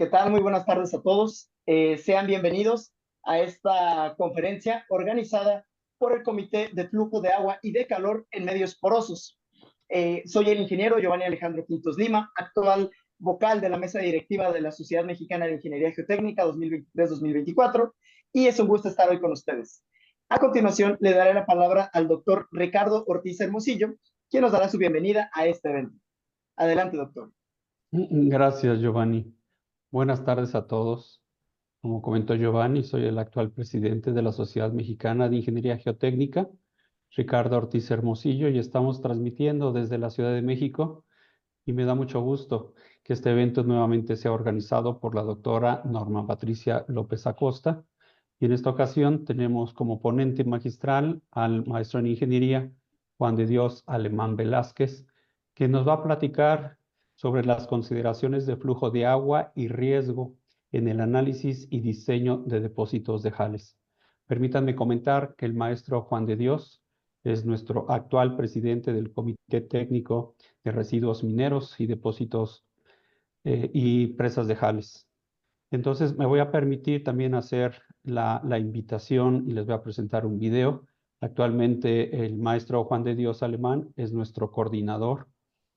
¿Qué tal? Muy buenas tardes a todos. Sean bienvenidos a esta conferencia organizada por el Comité de Flujo de Agua y de Calor en Medios Porosos. Soy el ingeniero Giovanni Alejandro Quintos Lima, actual vocal de la mesa directiva de la Sociedad Mexicana de Ingeniería Geotécnica 2023-2024, y es un gusto estar hoy con ustedes. A continuación, le daré la palabra al doctor Ricardo Ortiz Hermosillo, quien nos dará su bienvenida a este evento. Adelante, doctor. Gracias, Giovanni. Buenas tardes a todos. Como comentó Giovanni, soy el actual presidente de la Sociedad Mexicana de Ingeniería Geotécnica, Ricardo Ortiz Hermosillo, y estamos transmitiendo desde la Ciudad de México, y me da mucho gusto que este evento nuevamente sea organizado por la doctora Norma Patricia López Acosta. Y en esta ocasión tenemos como ponente magistral al maestro en Ingeniería Juan de Dios Alemán Velázquez, que nos va a platicar sobre las consideraciones de flujo de agua y riesgo en el análisis y diseño de depósitos de jales. Permítanme comentar que el maestro Juan de Dios es nuestro actual presidente del Comité Técnico de Residuos Mineros y Depósitos y Presas de Jales. Entonces me voy a permitir también hacer la invitación y les voy a presentar un video. Actualmente el maestro Juan de Dios Alemán es nuestro coordinador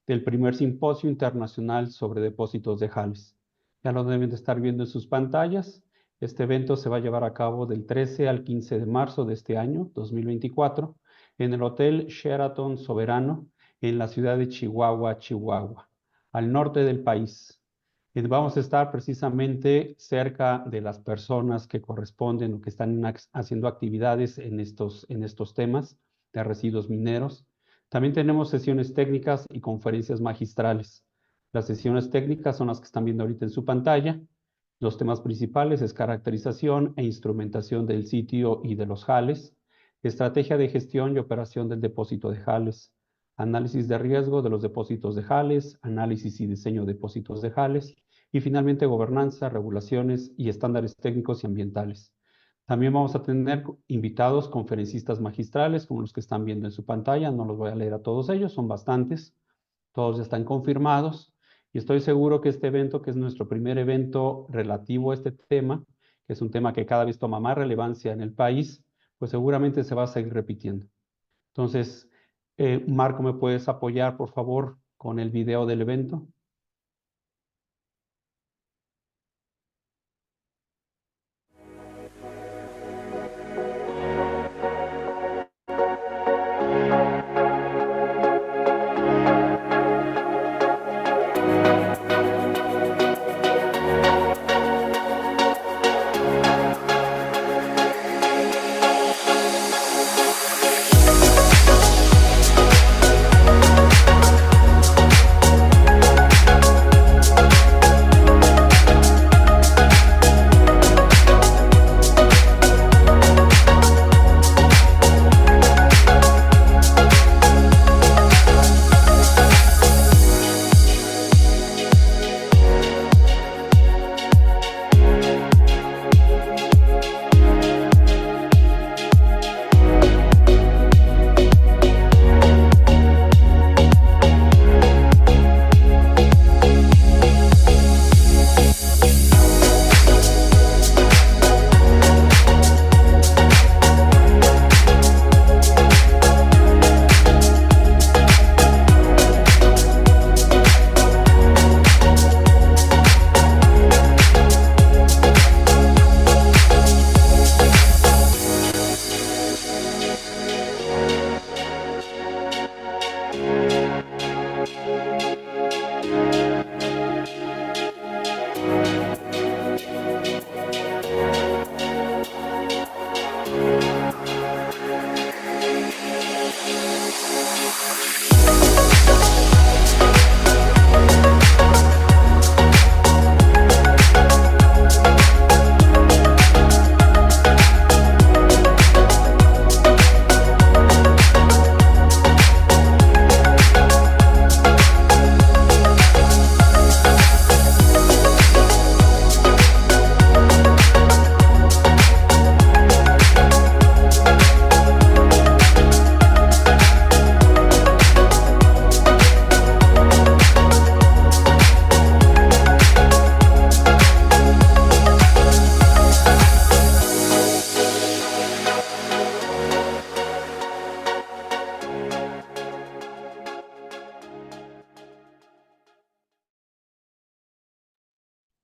del primer simposio internacional sobre depósitos de jales. Ya lo deben de estar viendo en sus pantallas. Este evento se va a llevar a cabo del 13 al 15 de marzo de este año, 2024, en el Hotel Sheraton Soberano, en la ciudad de Chihuahua, Chihuahua, al norte del país. Vamos a estar precisamente cerca de las personas que corresponden o que están haciendo actividades en estos temas de residuos mineros. También tenemos sesiones técnicas y conferencias magistrales. Las sesiones técnicas son las que están viendo ahorita en su pantalla. Los temas principales es caracterización e instrumentación del sitio y de los jales, estrategia de gestión y operación del depósito de jales, análisis de riesgo de los depósitos de jales, análisis y diseño de depósitos de jales, y finalmente gobernanza, regulaciones y estándares técnicos y ambientales. También vamos a tener invitados conferencistas magistrales, como los que están viendo en su pantalla. No los voy a leer a todos ellos, son bastantes. Todos ya están confirmados. Y estoy seguro que este evento, que es nuestro primer evento relativo a este tema, que es un tema que cada vez toma más relevancia en el país, pues seguramente se va a seguir repitiendo. Entonces, Marco, ¿me puedes apoyar, por favor, con el video del evento?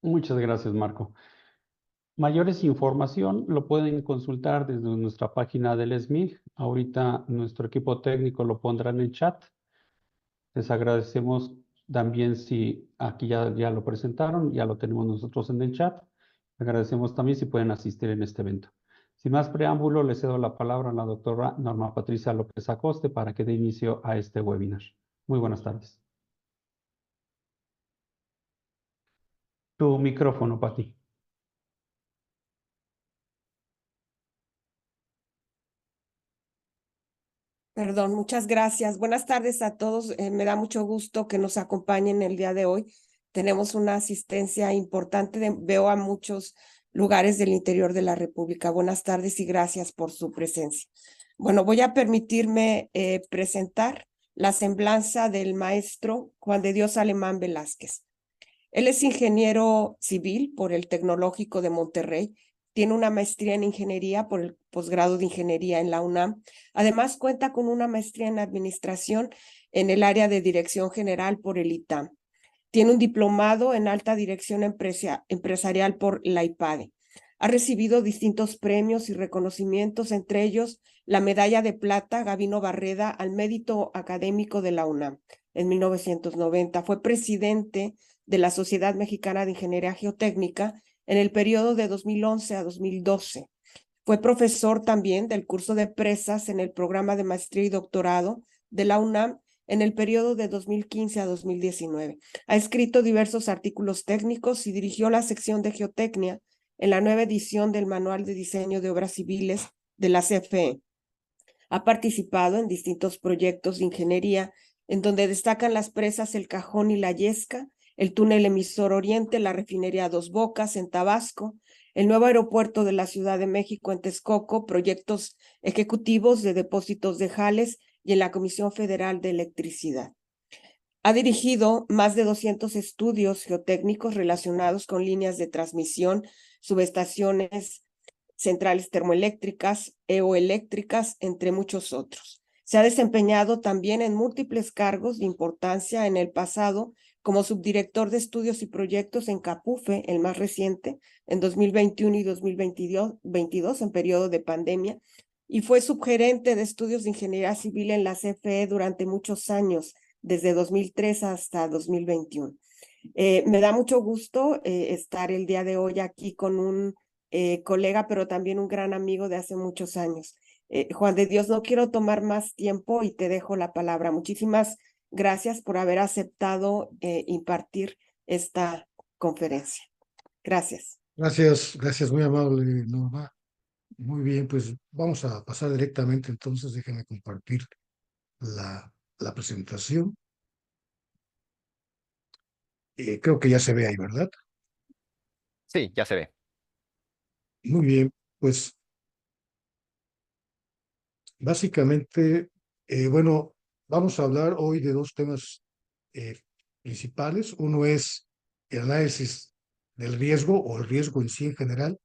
Muchas gracias, Marco. Mayores información lo pueden consultar desde nuestra página del SMIG. Ahorita nuestro equipo técnico lo pondrá en el chat. Les agradecemos también si aquí ya lo presentaron, ya lo tenemos nosotros en el chat. Agradecemos también si pueden asistir en este evento. Sin más preámbulo, le cedo la palabra a la doctora Norma Patricia López Acoste para que dé inicio a este webinar. Muy buenas tardes. Tu micrófono, Pati. Perdón, muchas gracias. Buenas tardes a todos. Me da mucho gusto que nos acompañen el día de hoy. Tenemos una asistencia importante. Veo a muchos lugares del interior de la República. Buenas tardes y gracias por su presencia. Bueno, voy a permitirme presentar la semblanza del maestro Juan de Dios Alemán Velázquez. Él es ingeniero civil por el Tecnológico de Monterrey. Tiene una maestría en ingeniería por el posgrado de ingeniería en la UNAM. Además, cuenta con una maestría en administración en el área de dirección general por el ITAM. Tiene un diplomado en alta dirección empresarial por la IPADE. Ha recibido distintos premios y reconocimientos, entre ellos la medalla de plata Gabino Barreda al mérito académico de la UNAM en 1990. Fue presidente de la Sociedad Mexicana de Ingeniería Geotécnica en el periodo de 2011 a 2012. Fue profesor también del curso de presas en el programa de maestría y doctorado de la UNAM en el periodo de 2015 a 2019. Ha escrito diversos artículos técnicos y dirigió la sección de geotecnia en la nueva edición del Manual de Diseño de Obras Civiles de la CFE. Ha participado en distintos proyectos de ingeniería en donde destacan las presas El Cajón y La Yesca, el túnel emisor Oriente, la refinería Dos Bocas en Tabasco, el nuevo aeropuerto de la Ciudad de México en Texcoco, proyectos ejecutivos de depósitos de Jales y en la Comisión Federal de Electricidad. Ha dirigido más de 200 estudios geotécnicos relacionados con líneas de transmisión, subestaciones, centrales termoeléctricas, eoeléctricas, entre muchos otros. Se ha desempeñado también en múltiples cargos de importancia en el pasado como subdirector de estudios y proyectos en Capufe, el más reciente, en 2021 y 2022, en periodo de pandemia, y fue subgerente de estudios de ingeniería civil en la CFE durante muchos años, desde 2003 hasta 2021. Me da mucho gusto estar el día de hoy aquí con un colega, pero también un gran amigo de hace muchos años. Juan de Dios, no quiero tomar más tiempo y te dejo la palabra. Muchísimas gracias por haber aceptado impartir esta conferencia. Gracias. Gracias, muy amable, Norma. Muy bien, pues vamos a pasar directamente, entonces déjenme compartir la presentación. Creo que ya se ve ahí, ¿verdad? Sí, ya se ve. Muy bien, pues básicamente, bueno, vamos a hablar hoy de dos temas eh, principales. Uno es el análisis del riesgo o el riesgo en sí en general,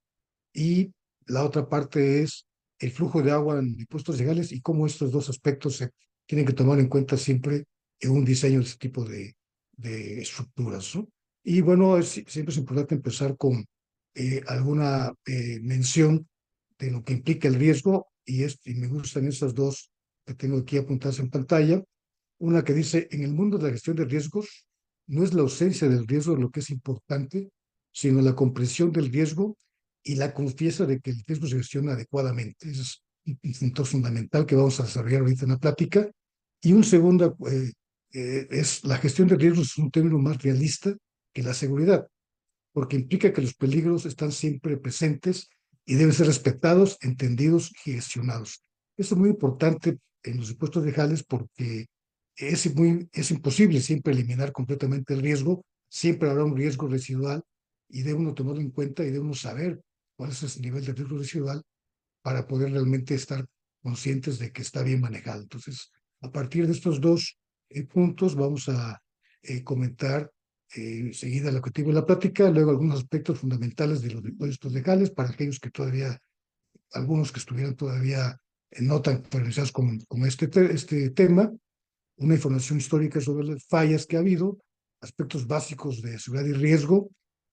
y la otra parte es el flujo de agua en impuestos legales y cómo estos dos aspectos se tienen que tomar en cuenta siempre en un diseño de este tipo de estructuras, ¿no? Y bueno, siempre es importante empezar con alguna mención de lo que implica el riesgo, y me gustan estas dos que tengo aquí apuntadas en pantalla. Una que dice: en el mundo de la gestión de riesgos, no es la ausencia del riesgo lo que es importante, sino la comprensión del riesgo y la confianza de que el riesgo se gestiona adecuadamente. Ese es un punto fundamental que vamos a desarrollar ahorita en la plática. Y un segundo es: la gestión de riesgos es un término más realista que la seguridad, porque implica que los peligros están siempre presentes y deben ser respetados, entendidos y gestionados. Esto es muy importante en los impuestos legales porque es imposible siempre eliminar completamente el riesgo. Siempre habrá un riesgo residual y debe uno tomarlo en cuenta y debe uno saber cuál es ese nivel de riesgo residual para poder realmente estar conscientes de que está bien manejado. Entonces, a partir de estos dos puntos vamos a comentar enseguida el objetivo de la plática, luego algunos aspectos fundamentales de los impuestos legales para aquellos que todavía, algunos que estuvieran todavía no tan familiarizados con este tema, una información histórica sobre las fallas que ha habido, aspectos básicos de seguridad y riesgo,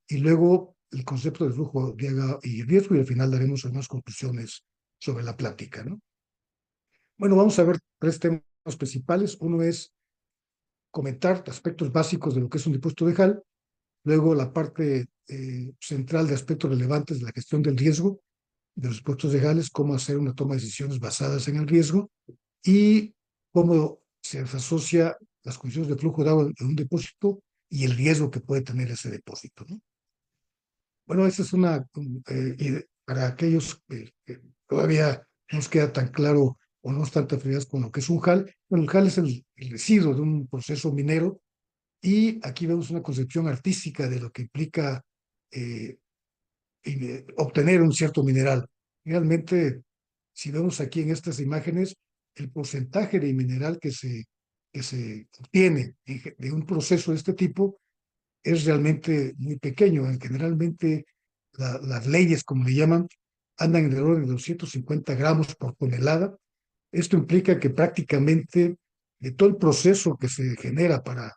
y luego el concepto de flujo de agua y riesgo, y al final daremos algunas conclusiones sobre la plática, ¿no? Bueno, vamos a ver tres temas principales. Uno es comentar aspectos básicos de lo que es un depósito de HAL, luego la parte central de aspectos relevantes de la gestión del riesgo de los depósitos de HAL, es cómo hacer una toma de decisiones basadas en el riesgo y cómo se asocia las condiciones de flujo de agua en un depósito y el riesgo que puede tener ese depósito, ¿no? Bueno, esa es una, para aquellos que todavía no nos queda tan claro o no están tan familiares con lo que es un HAL. Bueno, el HAL es el residuo de un proceso minero, y aquí vemos una concepción artística de lo que implica eh, obtener un cierto mineral. Realmente, si vemos aquí en estas imágenes, el porcentaje de mineral que se obtiene de un proceso de este tipo es realmente muy pequeño. Generalmente, las leyes, como le llaman, andan en el orden de 250 gramos por tonelada. Esto implica que prácticamente de todo el proceso que se genera para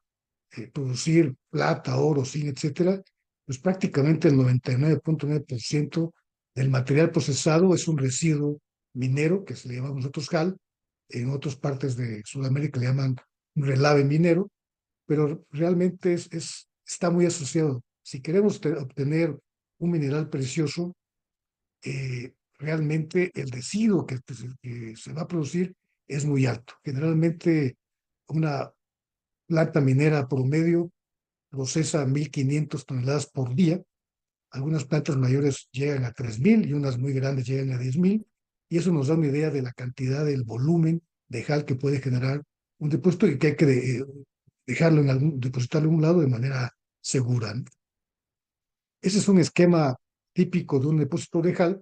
producir plata, oro, zinc, etcétera, pues prácticamente el 99.9% del material procesado es un residuo minero que se le llama nosotros HAL. En otras partes de Sudamérica le llaman un relave minero, pero realmente está muy asociado. Si queremos obtener un mineral precioso, realmente el residuo que se va a producir es muy alto. Generalmente una planta minera promedio procesa 1.500 toneladas por día. Algunas plantas mayores llegan a 3.000 y unas muy grandes llegan a 10.000. Y eso nos da una idea de la cantidad, del volumen de HAL que puede generar un depósito y que hay que dejarlo depositarlo en un lado de manera segura, ¿no? Ese es un esquema típico de un depósito de HAL.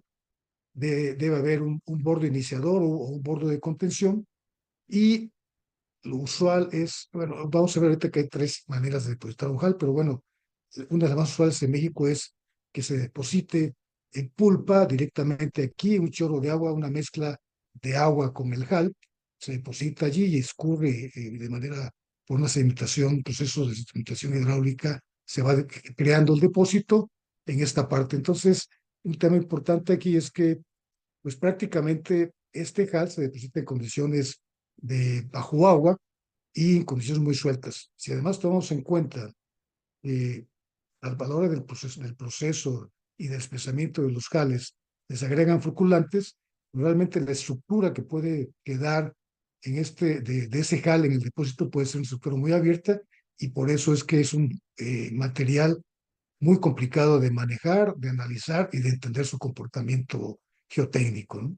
Debe haber un borde iniciador o un borde de contención, y lo usual es, bueno, vamos a ver ahorita que hay tres maneras de depositar un HAL, pero bueno, una de las más usuales en México es que se deposite en pulpa directamente aquí, un chorro de agua, una mezcla de agua con el HAL, se deposita allí y escurre de manera, por una sedimentación, proceso de sedimentación hidráulica, se va creando el depósito en esta parte. Entonces, un tema importante aquí es que, pues prácticamente este HAL se deposita en condiciones de bajo agua y en condiciones muy sueltas. Si además tomamos en cuenta eh, al valor del proceso y del espesamiento de los jales, les agregan floculantes, realmente la estructura que puede quedar de ese jale en el depósito puede ser una estructura muy abierta, y por eso es que es un material muy complicado de manejar, de analizar y de entender su comportamiento geotécnico, ¿no?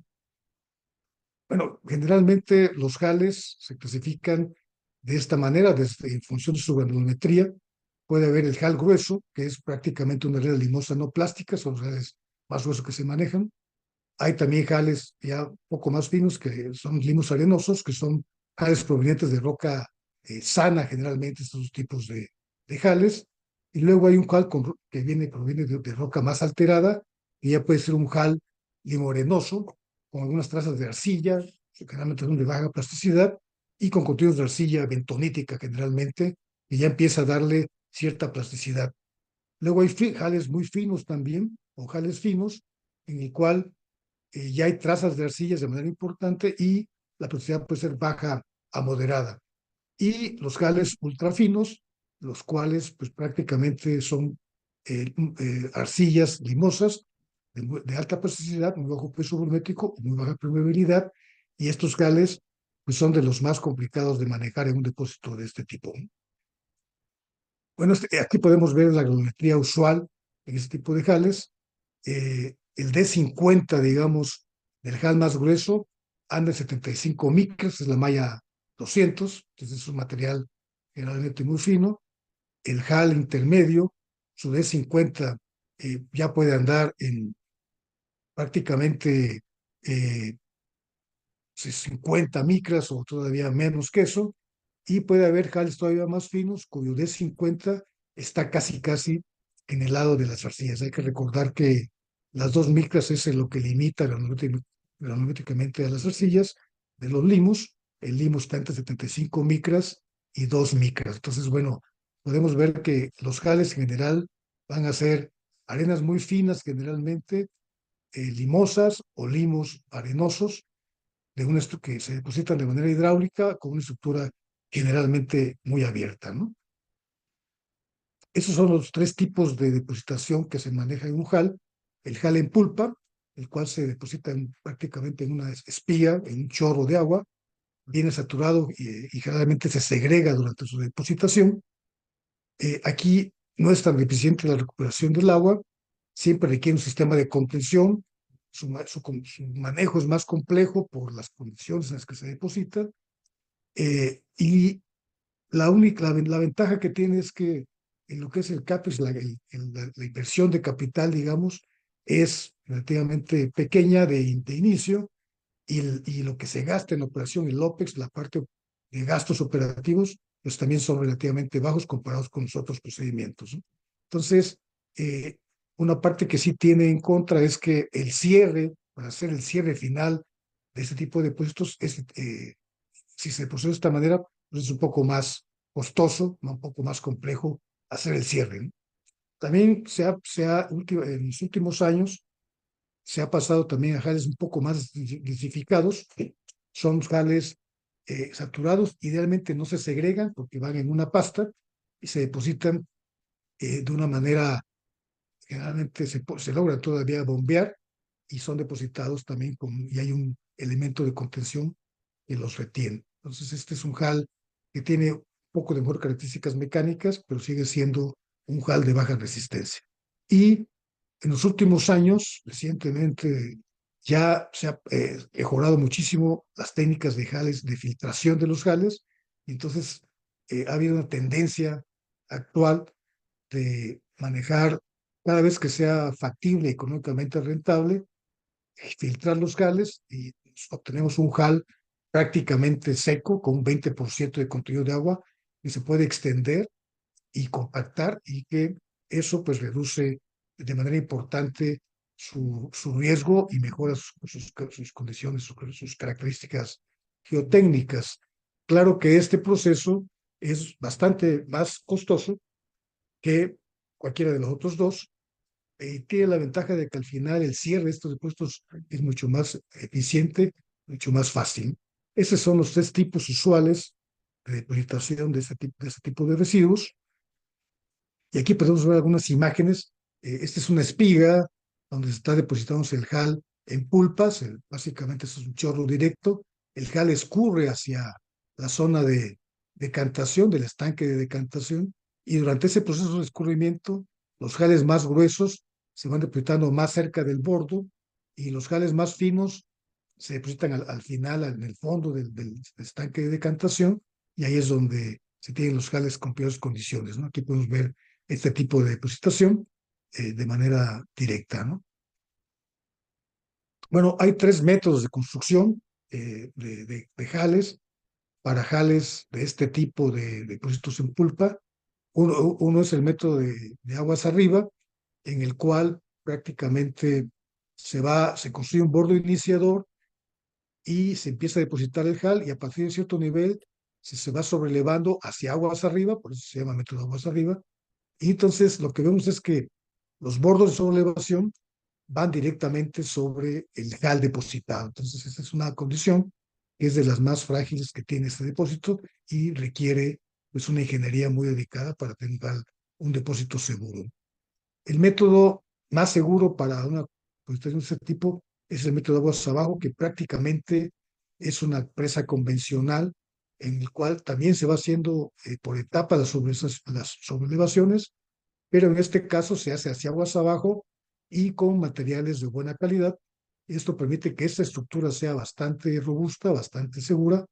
Bueno, generalmente los jales se clasifican de esta manera, en función de su granulometría. Puede haber el jal grueso, que es prácticamente una red limosa no plástica, son los jales más gruesos que se manejan. Hay también jales ya un poco más finos, que son limos arenosos, que son jales provenientes de roca sana, generalmente estos tipos de jales. Y luego hay un jal que proviene de roca más alterada, y ya puede ser un jal limorenoso, con algunas trazas de arcilla, que generalmente son de baja plasticidad, y con contenidos de arcilla bentonítica generalmente, que ya empieza a darle cierta plasticidad. Luego hay jales muy finos también, o jales finos, en el cual ya hay trazas de arcillas de manera importante, y la plasticidad puede ser baja a moderada. Y los jales ultrafinos, los cuales pues prácticamente son arcillas limosas de alta plasticidad, muy bajo peso volumétrico, muy baja permeabilidad, y estos jales pues son de los más complicados de manejar en un depósito de este tipo. Bueno, aquí podemos ver la granulometría usual en este tipo de jales. El D50, digamos, del jal más grueso, anda en 75 micras, es la malla 200, entonces es un material generalmente muy fino. El jal intermedio, su D50, ya puede andar en prácticamente 50 micras o todavía menos que eso, y puede haber jales todavía más finos cuyo D50 está casi en el lado de las arcillas. Hay que recordar que las 2 micras es lo que limita granulométricamente a las arcillas de los limos. El limo está entre 75 micras y 2 micras. Entonces, bueno, podemos ver que los jales en general van a ser arenas muy finas, generalmente limosas o limos arenosos, que se depositan de manera hidráulica con una estructura generalmente muy abierta, ¿no? Esos son los tres tipos de depositación que se maneja en un JAL. El JAL en pulpa, el cual se deposita prácticamente en una espiga, en un chorro de agua, viene saturado y generalmente se segrega durante su depositación. Aquí no es tan eficiente la recuperación del agua, siempre requiere un sistema de contención, su manejo es más complejo por las condiciones en las que se deposita, y la ventaja que tiene es que en lo que es el CAPEX, la inversión de capital, digamos, es relativamente pequeña de inicio, y lo que se gasta en operación, el OPEX, la parte de gastos operativos, pues también son relativamente bajos comparados con los otros procedimientos, ¿no? Entonces, una parte que sí tiene en contra es que el cierre, para hacer el cierre final de este tipo de puestos, si se procede de esta manera, pues es un poco más costoso, un poco más complejo hacer el cierre, ¿no? También en los últimos años se ha pasado también a jales un poco más densificados. Son jales saturados, idealmente no se segregan porque van en una pasta y se depositan de una manera, generalmente se logra todavía bombear, y son depositados también y hay un elemento de contención que los retiene. Entonces, este es un JAL que tiene un poco de mejor características mecánicas, pero sigue siendo un JAL de baja resistencia. Y en los últimos años, recientemente, ya se ha mejorado muchísimo las técnicas de jales, de filtración de los jales, y entonces ha habido una tendencia actual de manejar, cada vez que sea factible, económicamente rentable, filtrar los jales, y obtenemos un jal prácticamente seco, con un 20% de contenido de agua, y se puede extender y compactar, y que eso pues reduce de manera importante su riesgo y mejora sus condiciones, sus características geotécnicas. Claro que este proceso es bastante más costoso que cualquiera de los otros dos. Tiene la ventaja de que al final el cierre de estos depósitos es mucho más eficiente, mucho más fácil. Esos son los tres tipos usuales de depositación de este tipo de residuos. Y aquí podemos ver algunas imágenes. Esta es una espiga donde se está depositándose el jal en pulpas. Básicamente es un chorro directo. El jal escurre hacia la zona de decantación, del estanque de decantación. Y durante ese proceso de escurrimiento, los jales más gruesos se van depositando más cerca del bordo, y los jales más finos se depositan al final, en el fondo del estanque de decantación. Y ahí es donde se tienen los jales con peores condiciones, ¿no? Aquí podemos ver este tipo de depositación de manera directa, ¿no? Bueno, hay tres métodos de construcción de jales. Para jales de este tipo de depósitos en pulpa, uno es el método de aguas arriba, en el cual prácticamente se construye un bordo iniciador y se empieza a depositar el jal, y a partir de cierto nivel se va sobrelevando hacia aguas arriba, por eso se llama método aguas arriba. Y entonces lo que vemos es que los bordos de sobrelevación van directamente sobre el jal depositado. Entonces esa es una condición que es de las más frágiles que tiene este depósito, y requiere pues una ingeniería muy dedicada para tener un depósito seguro. El método más seguro para una depositación de este tipo es el método de aguas abajo, que prácticamente es una presa convencional, en el cual también se va haciendo por etapas las sobrelevaciones, pero en este caso se hace hacia aguas abajo y con materiales de buena calidad. Esto permite que esta estructura sea bastante robusta, bastante segura,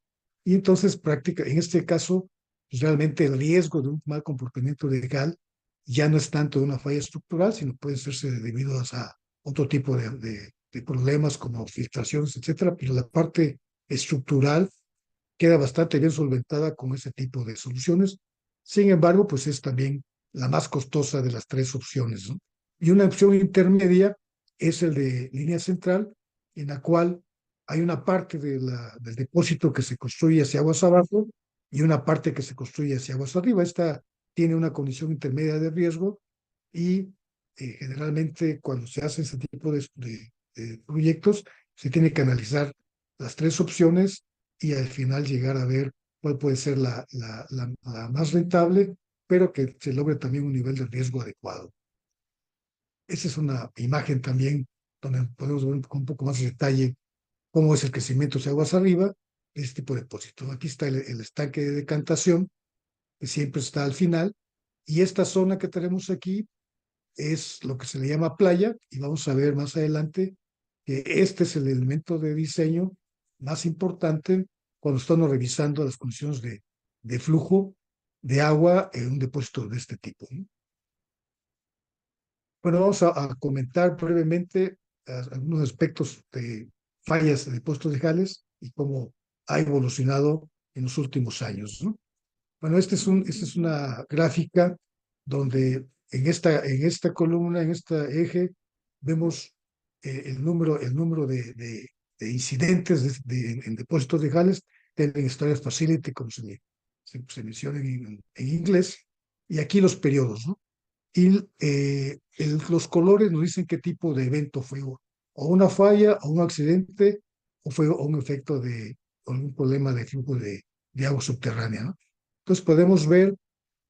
y entonces en este caso, pues realmente el riesgo de un mal comportamiento de gal ya no es tanto de una falla estructural, sino puede serse debido a otro tipo de problemas como filtraciones, etcétera, pero la parte estructural queda bastante bien solventada con ese tipo de soluciones. Sin embargo, pues es también la más costosa de las tres opciones, ¿no? Y una opción intermedia es el de línea central, en la cual hay una parte del depósito que se construye hacia aguas abajo y una parte que se construye hacia aguas arriba. Esta tiene una condición intermedia de riesgo, y generalmente cuando se hace ese tipo de proyectos, se tiene que analizar las tres opciones y al final llegar a ver cuál puede ser la más rentable, pero que se logre también un nivel de riesgo adecuado. Esa es una imagen también donde podemos ver con un poco más de detalle cómo es el crecimiento de aguas arriba de este tipo de depósitos. Aquí está el estanque de decantación, que siempre está al final, y esta zona que tenemos aquí es lo que se le llama playa, y vamos a ver más adelante que este es el elemento de diseño más importante cuando estamos revisando las condiciones de flujo de agua en un depósito de este tipo, ¿no? Bueno, vamos a comentar brevemente algunos aspectos de fallas de depósitos de Jales y cómo ha evolucionado en los últimos años, ¿no? Bueno, esta es una gráfica donde en esta columna, en este eje, vemos el número de incidentes en depósitos de Jales del Storage Facility, como se menciona en inglés, y aquí los periodos, ¿no? Y los colores nos dicen qué tipo de evento fue, o una falla, o un accidente, o fue un efecto o un problema de flujo de agua subterránea, ¿no? Entonces podemos ver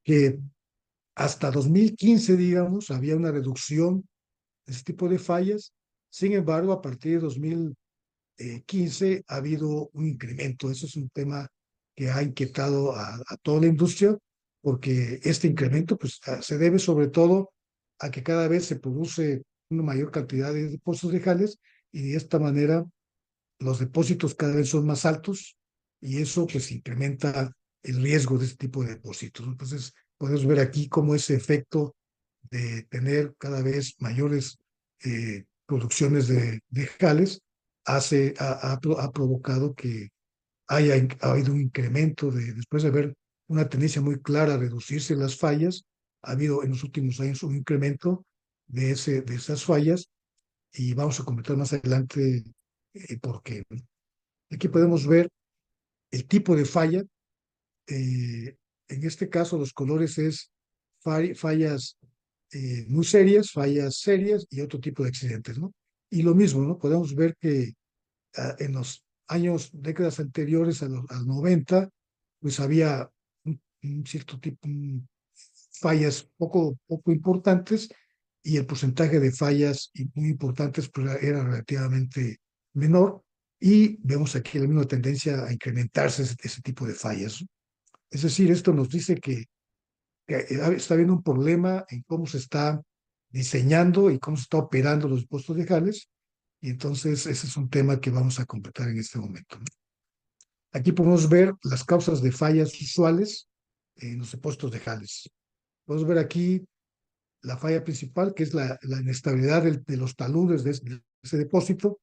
que hasta 2015, digamos, había una reducción de ese tipo de fallas. Sin embargo, a partir de 2015 ha habido un incremento. Eso es un tema que ha inquietado a toda la industria, porque este incremento pues, se debe sobre todo a que cada vez se produce una mayor cantidad de depósitos de Jales y de esta manera los depósitos cada vez son más altos y eso pues incrementa el riesgo de este tipo de depósitos. Entonces, podemos ver aquí cómo ese efecto de tener cada vez mayores producciones de jales ha provocado que ha habido un incremento después de haber una tendencia muy clara a reducirse las fallas, ha habido en los últimos años un incremento de esas fallas y vamos a comentar más adelante por qué. Aquí podemos ver el tipo de falla. eh, en este caso, los colores es fallas muy serias, fallas serias y otro tipo de accidentes, ¿no? Y lo mismo, ¿no? Podemos ver que en los décadas anteriores al 90, pues había un cierto tipo, fallas poco importantes y el porcentaje de fallas muy importantes pues, era relativamente menor y vemos aquí la misma tendencia a incrementarse ese tipo de fallas. Es decir, esto nos dice que está habiendo un problema en cómo se está diseñando y cómo se está operando los depósitos de Jales y entonces ese es un tema que vamos a completar en este momento, ¿no? Aquí podemos ver las causas de fallas usuales en los depósitos de Jales. Podemos ver aquí la falla principal, que es la inestabilidad de los taludes de ese depósito.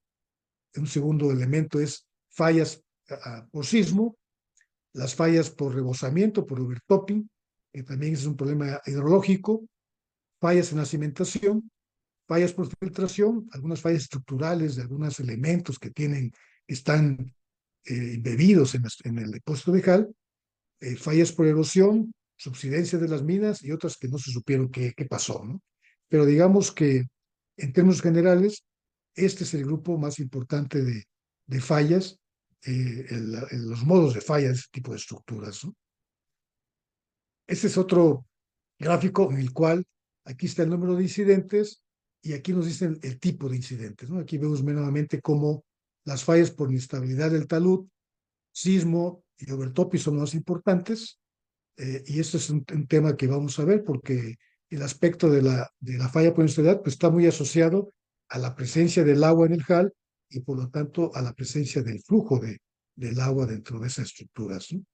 Un segundo elemento es fallas por sismo, las fallas por rebosamiento, por overtopping, que también es un problema hidrológico, fallas en la cimentación, fallas por filtración, algunas fallas estructurales de algunos elementos que están embebidos en el depósito de Jal, fallas por erosión, subsidencia de las minas y otras que no se supieron qué pasó, ¿no? Pero digamos que en términos generales, este es el grupo más importante de fallas, los modos de falla de este tipo de estructuras, ¿no? Este es otro gráfico en el cual aquí está el número de incidentes y aquí nos dicen el tipo de incidentes, ¿no? Aquí vemos nuevamente cómo las fallas por inestabilidad del talud, sismo y overtopping son más importantes. Y esto es un tema que vamos a ver porque el aspecto de la falla por inestabilidad pues, está muy asociado a la presencia del agua en el HAL y por lo tanto a la presencia del flujo del agua dentro de esas estructuras, ¿no?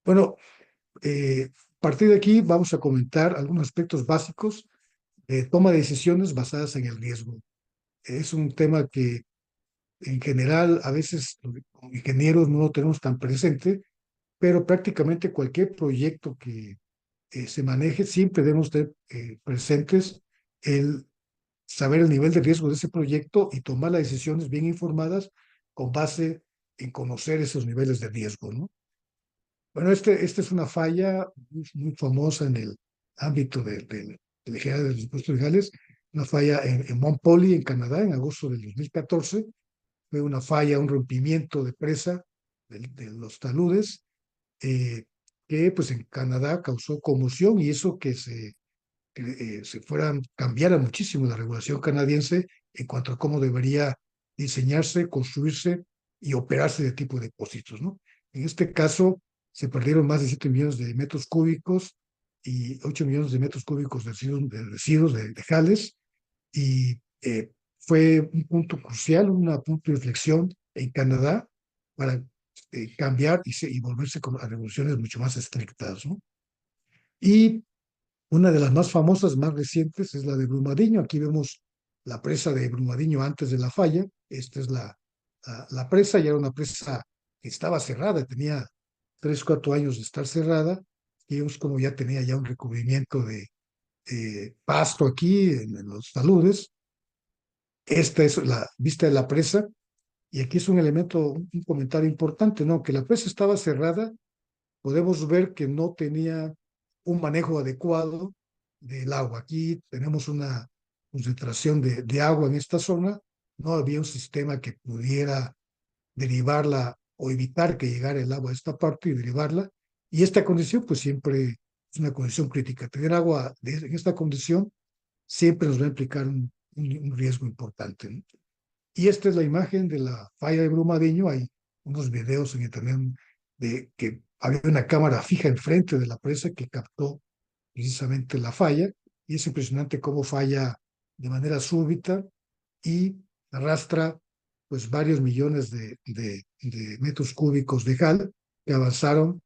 Bueno, a partir de aquí vamos a comentar algunos aspectos básicos de toma de decisiones basadas en el riesgo. Es un tema que en general a veces como ingenieros no lo tenemos tan presente, pero prácticamente cualquier proyecto que se maneje, siempre debemos tener presentes el saber el nivel de riesgo de ese proyecto y tomar las decisiones bien informadas con base en conocer esos niveles de riesgo, ¿no? Bueno, esta es una falla muy famosa ámbito de general de los impuestos legales, una falla en Mont Poly, en Canadá, en agosto del 2014. Fue una falla, un rompimiento de presa de los taludes, que pues en Canadá causó conmoción y eso que cambiara muchísimo la regulación canadiense en cuanto a cómo debería diseñarse, construirse y operarse de tipo de depósitos, ¿no? En este caso, se perdieron más de 7 millones de metros cúbicos y 8 millones de metros cúbicos de residuos de jales, y fue un punto crucial, un punto de inflexión en Canadá para cambiar y volverse a regulaciones mucho más estrictas, ¿no? Y una de las más famosas, más recientes, es la de Brumadinho. Aquí vemos la presa de Brumadinho antes de la falla. Esta es la presa, ya era una presa que estaba cerrada, tenía 3, 4 años de estar cerrada, y vemos como ya tenía ya un recubrimiento de pasto aquí en los taludes. Esta es la vista de la presa, y aquí es un elemento, un comentario importante, ¿no? Que la presa estaba cerrada, podemos ver que no tenía un manejo adecuado del agua. Aquí tenemos una concentración de agua en esta zona, no había un sistema que pudiera derivarla o evitar que llegara el agua a esta parte y derivarla, y esta condición pues siempre es una condición crítica. Tener agua en esta condición siempre nos va a implicar un riesgo importante, ¿no? Y esta es la imagen de la falla de Brumadinho. Hay unos videos en internet de que había una cámara fija enfrente de la presa que captó precisamente la falla, y es impresionante cómo falla de manera súbita y arrastra pues varios millones de metros cúbicos de cal que avanzaron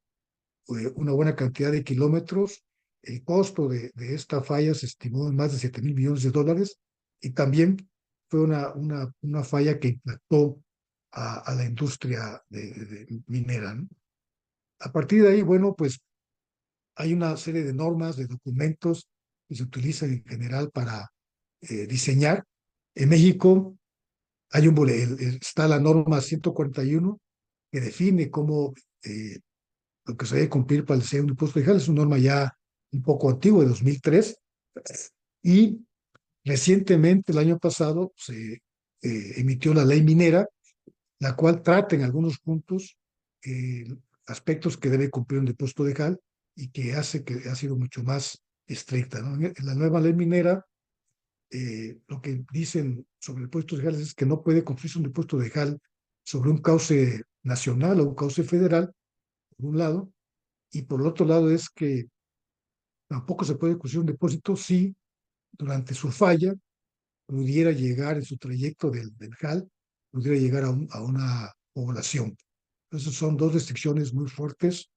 una buena cantidad de kilómetros. El costo de esta falla se estimó en más de 7,000 millones de dólares, y también fue una falla que impactó a la industria minera, ¿no? A partir de ahí, bueno, pues hay una serie de normas, de documentos que se utilizan en general para diseñar. En México está la norma 141 que define cómo lo que se debe cumplir para el diseño de un impuesto legal. Es una norma ya un poco antigua, de 2003, y recientemente, el año pasado, se emitió la ley minera, la cual trata en algunos puntos eh, aspectos que debe cumplir un depósito legal y que hace que ha sido mucho más estricta, ¿no? En la nueva ley minera, lo que dicen sobre depósitos legales es que no puede construirse un depósito legal sobre un cauce nacional o un cauce federal, por un lado, y por el otro lado es que tampoco se puede construir un depósito si durante su falla pudiera llegar en su trayecto del JAL, pudiera llegar a una población. Entonces son dos restricciones muy fuertes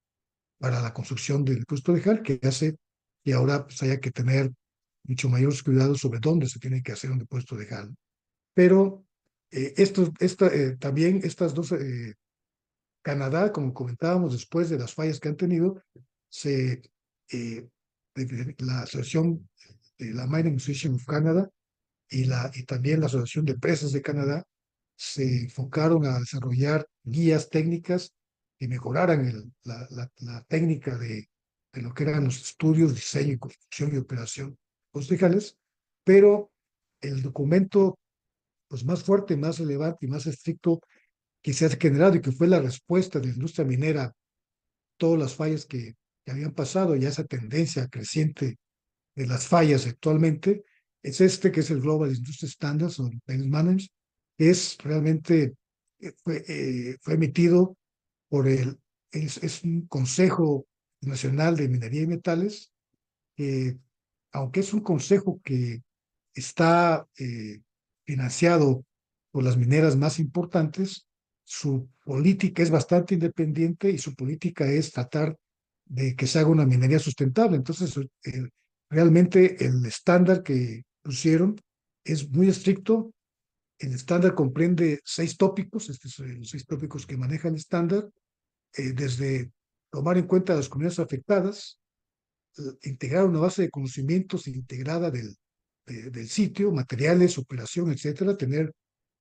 para la construcción del depósito de JAL, que hace que ahora pues, haya que tener mucho mayores cuidados sobre dónde se tiene que hacer un depósito de JAL. Pero también estas dos, Canadá, como comentábamos, después de las fallas que han tenido, eh, la Asociación de la Mining Association of Canada y también la Asociación de Presas de Canadá se enfocaron a desarrollar guías técnicas que mejoraran la técnica de lo que eran los estudios, diseño, construcción y operación legales, pero el documento pues, más fuerte, más relevante y más estricto que se ha generado y que fue la respuesta de la industria minera a todas las fallas que habían pasado, y a esa tendencia creciente de las fallas actualmente, es que es el Global Industry Standards o Tailings Management, que es realmente, fue emitido por es un Consejo Nacional de Minería y Metales, que aunque es un consejo que está financiado por las mineras más importantes, su política es bastante independiente y su política es tratar de que se haga una minería sustentable. Entonces, realmente el estándar que pusieron es muy estricto. El estándar comprende 6 tópicos, estos son los 6 tópicos que maneja el estándar, desde tomar en cuenta las comunidades afectadas, integrar una base de conocimientos integrada del sitio, materiales, operación, etcétera, tener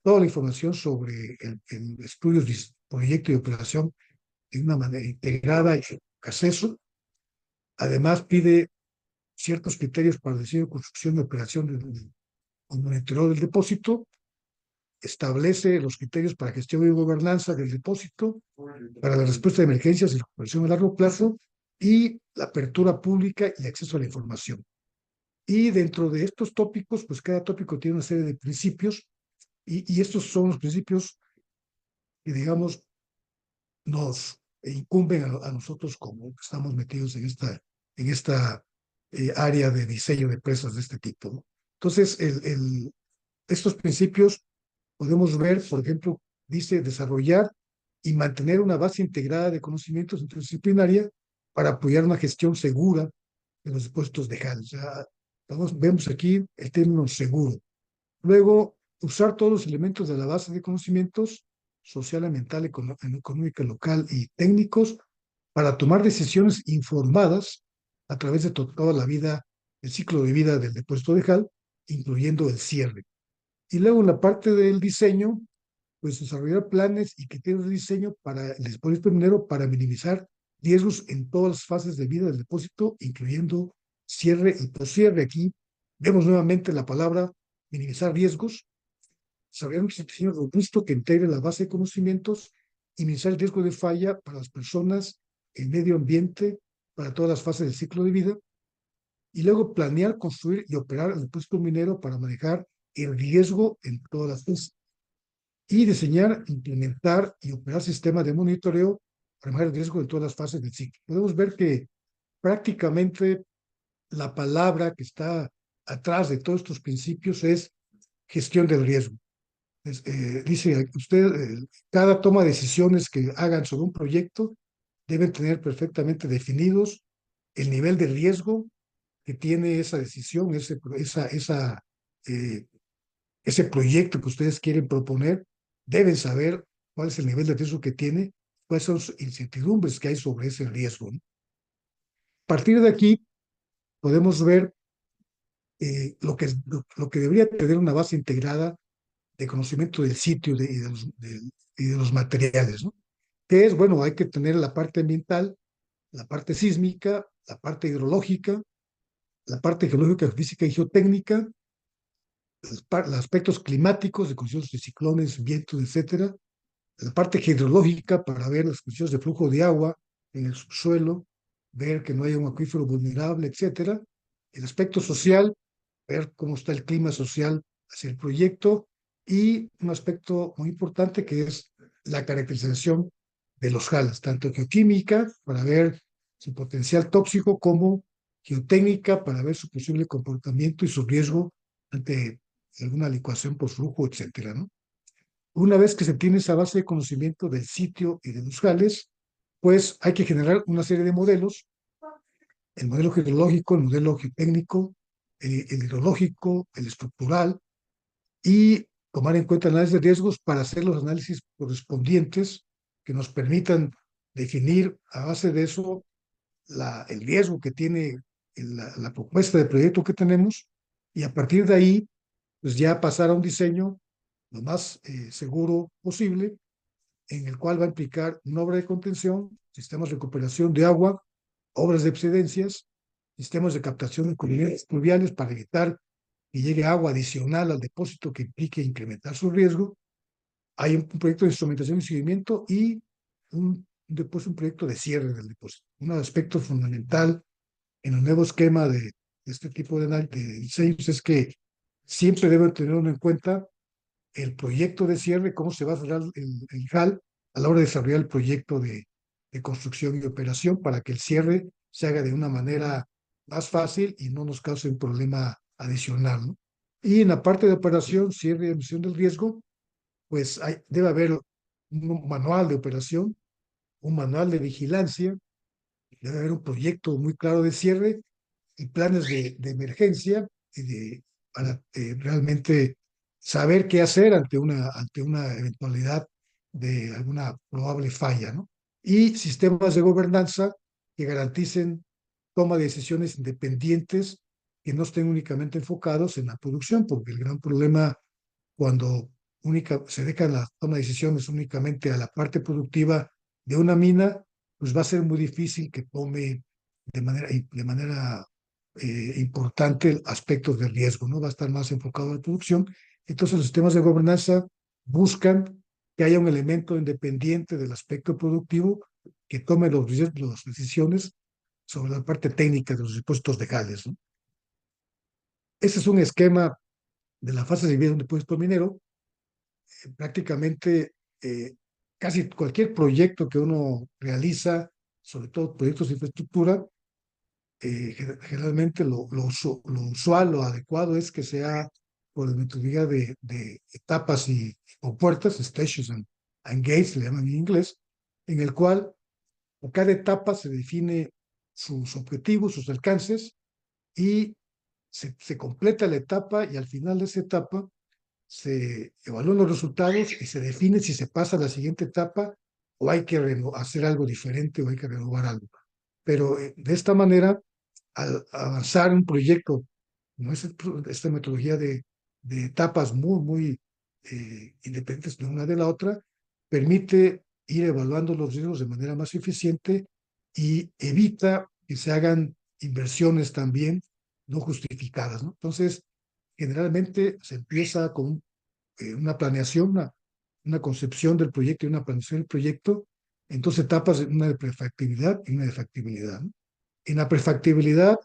toda la información sobre el estudio, proyecto y operación de una manera integrada y acceso. Además, pide ciertos criterios para el diseño, construcción y operación del interior del depósito, establece los criterios para gestión y gobernanza del depósito, para la respuesta de emergencias y recuperación a largo plazo, y la apertura pública y acceso a la información. Y dentro de estos tópicos, pues cada tópico tiene una serie de principios, y estos son los principios que, digamos, nos incumben a nosotros como estamos metidos en esta área de diseño de empresas de este tipo, ¿no? Entonces, estos principios podemos ver, por ejemplo, dice desarrollar y mantener una base integrada de conocimientos interdisciplinaria para apoyar una gestión segura de los depósitos de HAL. O sea, vemos aquí el término seguro. Luego, usar todos los elementos de la base de conocimientos social, ambiental, económica, local y técnicos para tomar decisiones informadas a través de toda la vida, el ciclo de vida del depósito de HAL, incluyendo el cierre. Y luego en la parte del diseño, pues desarrollar planes y criterios de diseño para el depósito minero para minimizar riesgos en todas las fases de vida del depósito, incluyendo cierre y poscierre. Aquí vemos nuevamente la palabra minimizar riesgos, desarrollar un diseño robusto que integre la base de conocimientos y minimizar el riesgo de falla para las personas, el medio ambiente, para todas las fases del ciclo de vida. Y luego planear, construir y operar el depósito minero para manejar el riesgo en todas las fases. Y diseñar, implementar y operar sistemas de monitoreo para manejar el riesgo en todas las fases del ciclo. Podemos ver que prácticamente la palabra que está atrás de todos estos principios es gestión del riesgo. Dice usted, cada toma de decisiones que hagan sobre un proyecto deben tener perfectamente definidos el nivel de riesgo que tiene esa decisión, ese proyecto que ustedes quieren proponer. Deben saber cuál es el nivel de riesgo que tiene, cuáles son las incertidumbres que hay sobre ese riesgo, ¿no? A partir de aquí, podemos ver lo que debería tener una base integrada de conocimiento del sitio y de los materiales, ¿no? Que es, bueno, hay que tener la parte ambiental, la parte sísmica, la parte hidrológica, la parte geológica, física y geotécnica, los aspectos climáticos, de condiciones de ciclones, vientos, etcétera, la parte hidrológica para ver las condiciones de flujo de agua en el subsuelo, ver que no hay un acuífero vulnerable, etcétera. El aspecto social, ver cómo está el clima social hacia el proyecto, y un aspecto muy importante que es la caracterización de los HALs, tanto geoquímica para ver su potencial tóxico como geotécnica para ver su posible comportamiento y su riesgo ante alguna licuación por flujo, etcétera, ¿no? Una vez que se tiene esa base de conocimiento del sitio y de los HALs, pues hay que generar una serie de modelos: el modelo geológico, el modelo geotécnico, el hidrológico, el estructural, y tomar en cuenta el análisis de riesgos para hacer los análisis correspondientes que nos permitan definir a base de eso el riesgo que tiene la propuesta de proyecto que tenemos, y a partir de ahí pues ya pasar a un diseño lo más seguro posible, en el cual va a implicar una obra de contención, sistemas de recuperación de agua, obras de excedencias, sistemas de captación de corrientes pluviales para evitar que llegue agua adicional al depósito que implique incrementar su riesgo. Hay un proyecto de instrumentación y seguimiento y un proyecto de cierre del depósito. Un aspecto fundamental en el nuevo esquema de este tipo de diseños es que siempre deben tener uno en cuenta el proyecto de cierre, cómo se va a cerrar el HAL a la hora de desarrollar el proyecto de construcción y operación, para que el cierre se haga de una manera más fácil y no nos cause un problema adicional, ¿no? Y en la parte de operación, cierre y emisión del riesgo, pues debe haber un manual de operación, un manual de vigilancia, debe haber un proyecto muy claro de cierre y planes de emergencia para realmente saber qué hacer ante una eventualidad de alguna probable falla, ¿no? Y sistemas de gobernanza que garanticen toma de decisiones independientes que no estén únicamente enfocados en la producción, porque el gran problema cuando se deja la toma de decisiones únicamente a la parte productiva de una mina, pues va a ser muy difícil que tome de manera importante aspectos de riesgo, ¿no? Va a estar más enfocado a la producción. Entonces, los sistemas de gobernanza buscan que haya un elemento independiente del aspecto productivo que tome las decisiones sobre la parte técnica de los depósitos legales, ¿no? Ese es un esquema de la fase de vida de un depósito minero. Prácticamente casi cualquier proyecto que uno realiza, sobre todo proyectos de infraestructura, generalmente lo usual, lo adecuado es que sea por la metodología de etapas o puertas, stations and gates, le llaman en inglés, en el cual a cada etapa se define sus objetivos, sus alcances, y se completa la etapa, y al final de esa etapa se evalúan los resultados y se define si se pasa a la siguiente etapa o hay que hacer algo diferente o hay que renovar algo. Pero de esta manera, al avanzar un proyecto, como es esta metodología de etapas muy independientes de una de la otra, permite ir evaluando los riesgos de manera más eficiente y evita que se hagan inversiones también no justificadas, ¿no? Entonces, generalmente se empieza con una planeación, una concepción del proyecto y una planeación del proyecto en dos etapas, una de prefactibilidad y una de factibilidad, ¿no? En la prefactibilidad,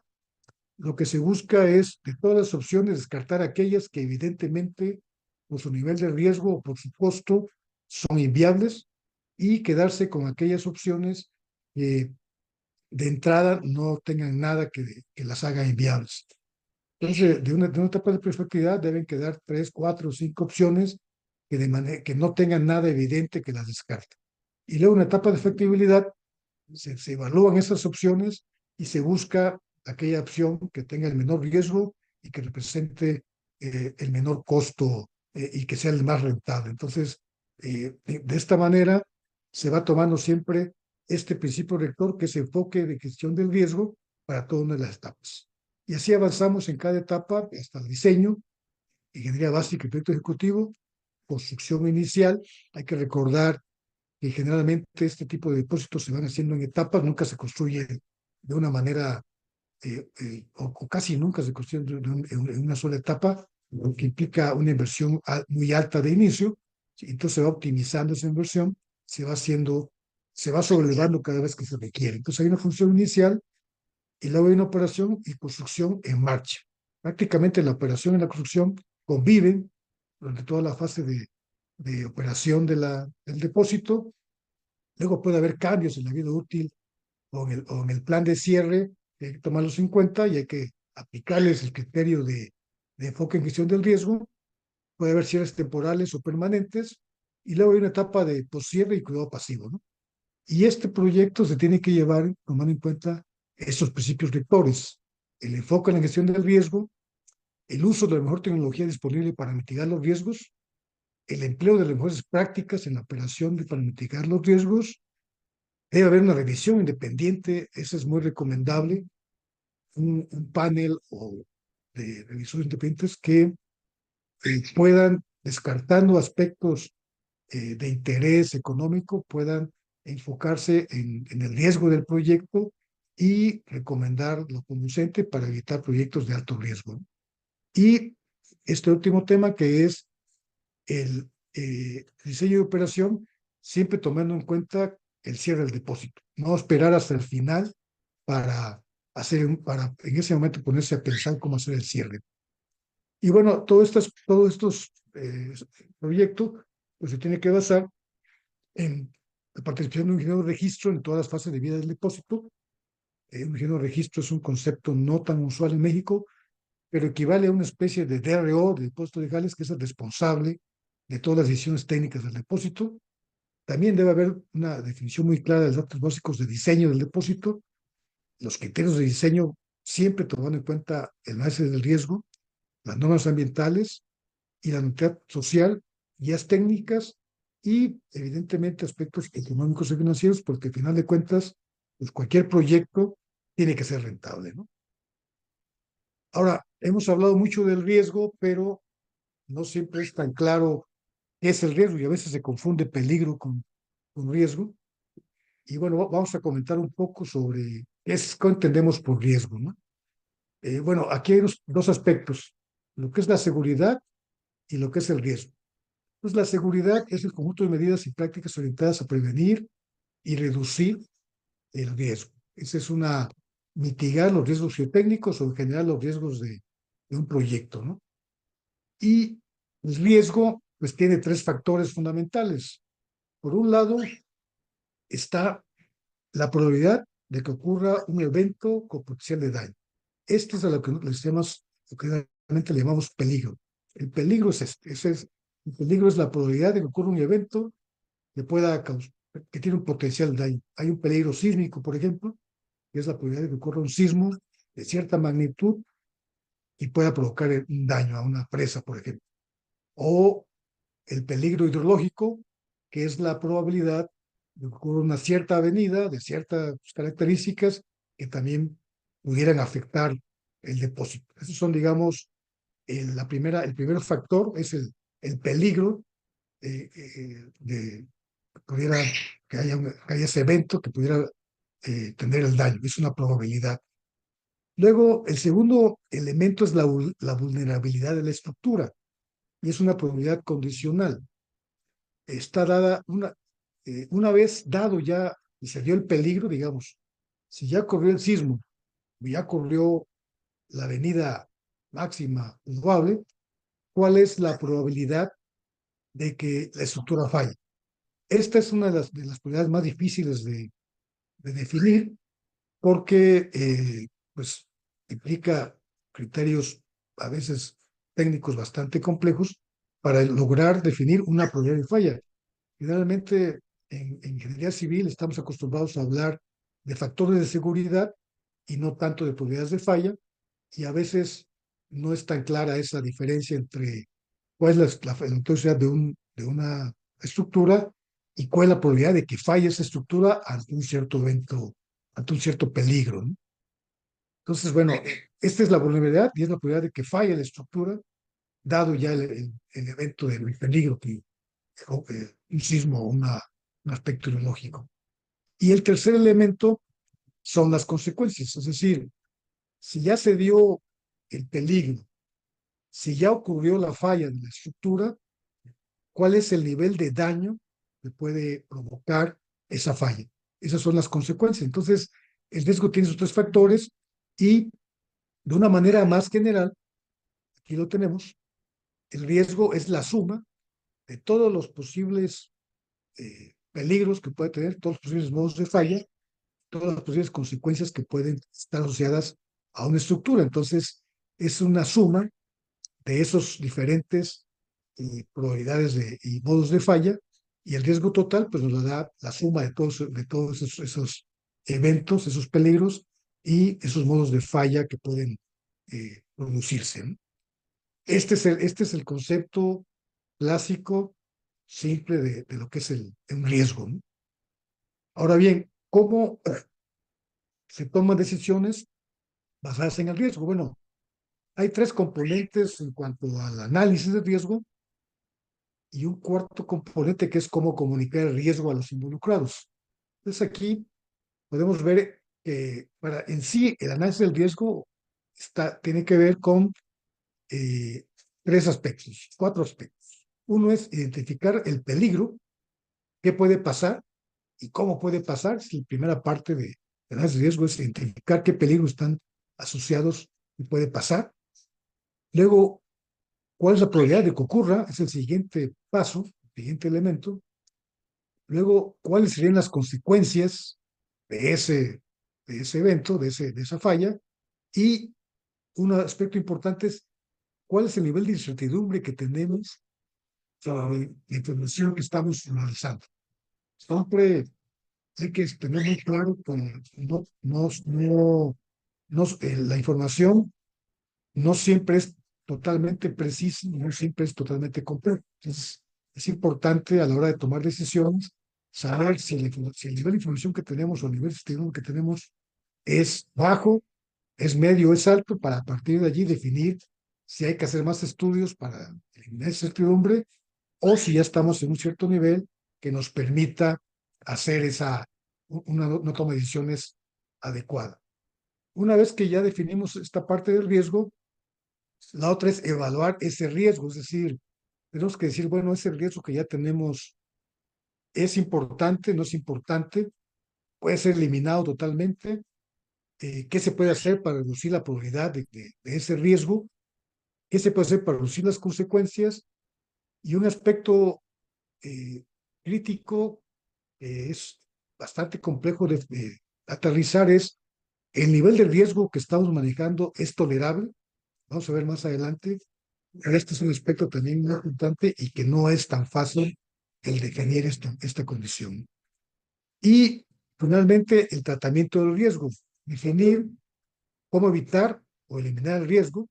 lo que se busca es, de todas las opciones, descartar aquellas que evidentemente, por su nivel de riesgo o por su costo, son inviables, y quedarse con aquellas opciones que de entrada no tengan nada que las haga inviables. Entonces, de una etapa de prefactibilidad deben quedar 3, 4, 5 opciones que no tengan nada evidente que las descarte. Y luego, en una etapa de factibilidad, se evalúan esas opciones y se busca aquella opción que tenga el menor riesgo y que represente el menor costo y que sea el más rentable. Entonces, de esta manera se va tomando siempre este principio rector, que es enfoque de gestión del riesgo para todas una de las etapas. Y así avanzamos en cada etapa hasta el diseño, ingeniería básica y proyecto ejecutivo, construcción inicial. Hay que recordar que generalmente este tipo de depósitos se van haciendo en etapas, nunca se construye de una manera, o casi nunca se construye en una sola etapa, lo que implica una inversión muy alta de inicio. Entonces se va optimizando esa inversión, se va sobrelevando cada vez que se requiere. Entonces hay una función inicial y luego hay una operación y construcción en marcha. Prácticamente la operación y la construcción conviven durante toda la fase de operación del depósito. Luego puede haber cambios en la vida útil o en el plan de cierre, hay que tomarlos en cuenta y hay que aplicarles el criterio de enfoque en gestión del riesgo. Puede haber cierres temporales o permanentes, y luego hay una etapa de poscierre y cuidado pasivo, ¿no? Y este proyecto se tiene que llevar tomando en cuenta estos principios rectores: el enfoque en la gestión del riesgo, el uso de la mejor tecnología disponible para mitigar los riesgos, el empleo de las mejores prácticas en la operación para mitigar los riesgos. Debe haber una revisión independiente, eso es muy recomendable, un panel de revisores independientes que puedan, descartando aspectos de interés económico, puedan enfocarse en el riesgo del proyecto y recomendar lo conducente para evitar proyectos de alto riesgo, ¿no? Y este último tema, que es el diseño de operación, siempre tomando en cuenta el cierre del depósito, no esperar hasta el final para para en ese momento ponerse a pensar cómo hacer el cierre. Y bueno, todos estos proyectos pues se tiene que basar en la participación de un ingeniero de registro en todas las fases de vida del depósito. Un ingeniero de registro es un concepto no tan usual en México, pero equivale a una especie de DRO, de depósitos legales, que es el responsable de todas las decisiones técnicas del depósito. También debe haber una definición muy clara de los datos básicos de diseño del depósito, los criterios de diseño siempre tomando en cuenta el análisis del riesgo, las normas ambientales y la neutralidad social, guías técnicas y evidentemente aspectos económicos y financieros, porque al final de cuentas, pues cualquier proyecto tiene que ser rentable, ¿no? Ahora, hemos hablado mucho del riesgo, pero no siempre es tan claro qué es el riesgo y a veces se confunde peligro con riesgo. Y bueno, vamos a comentar un poco sobre qué entendemos por riesgo, ¿no? Bueno, aquí hay dos aspectos, lo que es la seguridad y lo que es el riesgo. Pues la seguridad es el conjunto de medidas y prácticas orientadas a prevenir y reducir el riesgo. Esa es una, mitigar los riesgos geotécnicos o en general los riesgos de un proyecto, ¿no? Y el riesgo, pues tiene tres factores fundamentales. Por un lado, está la probabilidad de que ocurra un evento con potencial de daño. Este es a lo que lo que realmente le llamamos peligro. El peligro es este, el peligro es la probabilidad de que ocurra un evento que pueda causar, que tiene un potencial de daño. Hay un peligro sísmico, por ejemplo, que es la probabilidad de que ocurra un sismo de cierta magnitud y pueda provocar un daño a una presa, por ejemplo. O el peligro hidrológico, que es la probabilidad de que ocurra una cierta avenida de ciertas características que también pudieran afectar el depósito. Esos son, digamos, el primer factor es el peligro de pudiera, que haya ese evento que pudiera tener el daño. Es una probabilidad. Luego, el segundo elemento es la vulnerabilidad de la estructura y es una probabilidad condicional. Está dada una vez dado ya y se dio el peligro, digamos, si ya ocurrió el sismo, ya ocurrió la avenida máxima probable, ¿cuál es la probabilidad de que la estructura falle? Esta es una de las probabilidades más difíciles de definir porque pues implica criterios a veces técnicos bastante complejos para lograr definir una probabilidad de falla. Generalmente en ingeniería civil estamos acostumbrados a hablar de factores de seguridad y no tanto de probabilidades de falla, y a veces no es tan clara esa diferencia entre cuál es la entonces de una estructura y cuál es la probabilidad de que falle esa estructura ante un cierto evento, ante un cierto peligro, ¿no? Entonces, bueno, esta es la vulnerabilidad y es la probabilidad de que falle la estructura, dado ya el evento del peligro, que un sismo o un aspecto hidrológico. Y el tercer elemento son las consecuencias, es decir, si ya se dio el peligro, si ya ocurrió la falla de la estructura, ¿cuál es el nivel de daño que puede provocar esa falla? Esas son las consecuencias. Entonces, el riesgo tiene esos tres factores y de una manera más general, aquí lo tenemos, el riesgo es la suma de todos los posibles peligros que puede tener, todos los posibles modos de falla, todas las posibles consecuencias que pueden estar asociadas a una estructura. Entonces, es una suma de esos diferentes probabilidades y modos de falla, y el riesgo total pues nos da la suma de todos esos eventos, esos peligros y esos modos de falla que pueden producirse, ¿no? Este es el concepto clásico, simple de lo que es un riesgo, ¿no? Ahora bien, ¿cómo se toman decisiones basadas en el riesgo? Bueno, hay tres componentes en cuanto al análisis de riesgo y un cuarto componente que es cómo comunicar el riesgo a los involucrados. Entonces aquí podemos ver que en sí el análisis del riesgo tiene que ver con tres aspectos, cuatro aspectos. Uno es identificar el peligro, qué puede pasar y cómo puede pasar. La primera parte de análisis de riesgo es identificar qué peligros están asociados y puede pasar. Luego, ¿cuál es la probabilidad de que ocurra? Es el siguiente paso, el siguiente elemento. Luego, ¿cuáles serían las consecuencias de ese evento, de esa falla? Y un aspecto importante es cuál es el nivel de incertidumbre que tenemos sobre la información que estamos analizando. Siempre hay que tener muy claro que la información no siempre es totalmente precisa, no siempre es totalmente completa. Entonces, es importante a la hora de tomar decisiones saber si el nivel de información que tenemos o el nivel de incertidumbre que tenemos es bajo, es medio, es alto, para a partir de allí definir si hay que hacer más estudios para eliminar esa incertidumbre o si ya estamos en un cierto nivel que nos permita hacer una toma de decisiones adecuada. Una vez que ya definimos esta parte del riesgo, la otra es evaluar ese riesgo, es decir, tenemos que decir, bueno, ese riesgo que ya tenemos es importante, no es importante, puede ser eliminado totalmente. ¿Qué se puede hacer para reducir la probabilidad de ese riesgo? ¿Qué se puede hacer para reducir las consecuencias? Y un aspecto eh, crítico es bastante complejo de aterrizar es el nivel de riesgo que estamos manejando es tolerable. Vamos a ver más adelante. Pero este es un aspecto también muy importante y que no es tan fácil el definir esta condición. Y finalmente, el tratamiento del riesgo. Definir cómo evitar o eliminar el riesgo,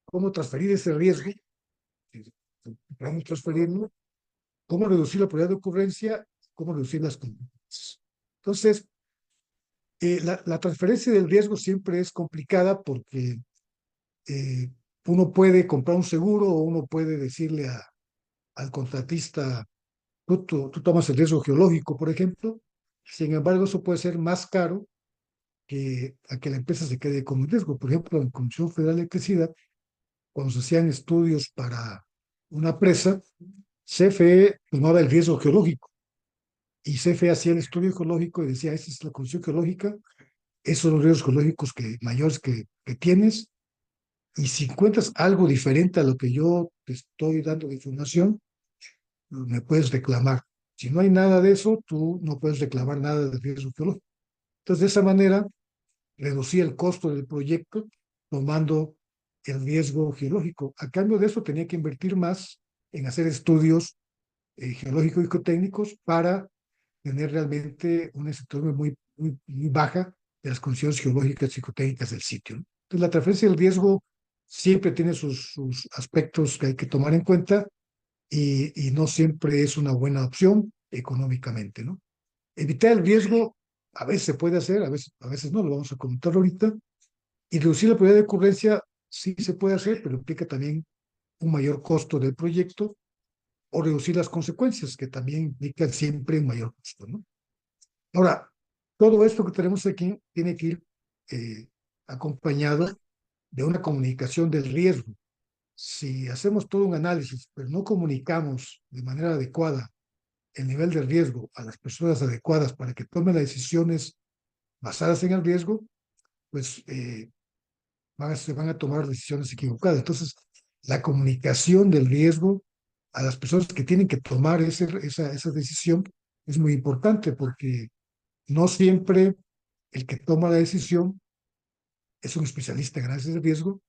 cómo transferir ese riesgo, cómo transferirlo, cómo reducir la probabilidad de ocurrencia, cómo reducir las consecuencias. Entonces, la transferencia del riesgo siempre es complicada porque eh, uno puede comprar un seguro o uno puede decirle al contratista, tú tomas el riesgo geológico, por ejemplo, sin embargo, eso puede ser más caro que a que la empresa se quede con el riesgo. Por ejemplo, en la Comisión Federal de Electricidad, cuando se hacían estudios para una presa, CFE tomaba el riesgo geológico y CFE hacía el estudio geológico y decía, esta es la condición geológica, esos son los riesgos geológicos mayores que tienes, y si encuentras algo diferente a lo que yo te estoy dando de información, me puedes reclamar. Si no hay nada de eso, tú no puedes reclamar nada de riesgo geológico. Entonces, de esa manera, reducía el costo del proyecto tomando el riesgo geológico. A cambio de eso, tenía que invertir más en hacer estudios geológicos y geotécnicos para tener realmente una estructura muy baja de las condiciones geológicas y psicotécnicas del sitio, ¿no? Entonces, la transferencia del riesgo siempre tiene sus aspectos que hay que tomar en cuenta y no siempre es una buena opción económicamente, ¿no? Evitar el riesgo a veces se puede hacer, a veces no, lo vamos a comentar ahorita, y reducir la probabilidad de ocurrencia sí se puede hacer, pero implica también un mayor costo del proyecto o reducir las consecuencias, que también implican siempre un mayor costo, ¿no? Ahora, todo esto que tenemos aquí tiene que ir acompañado de una comunicación del riesgo. Si hacemos todo un análisis, pero no comunicamos de manera adecuada el nivel de riesgo a las personas adecuadas para que tomen las decisiones basadas en el riesgo, pues se van a tomar decisiones equivocadas. Entonces, la comunicación del riesgo a las personas que tienen que tomar esa decisión es muy importante porque no siempre el que toma la decisión es un especialista en análisis de riesgo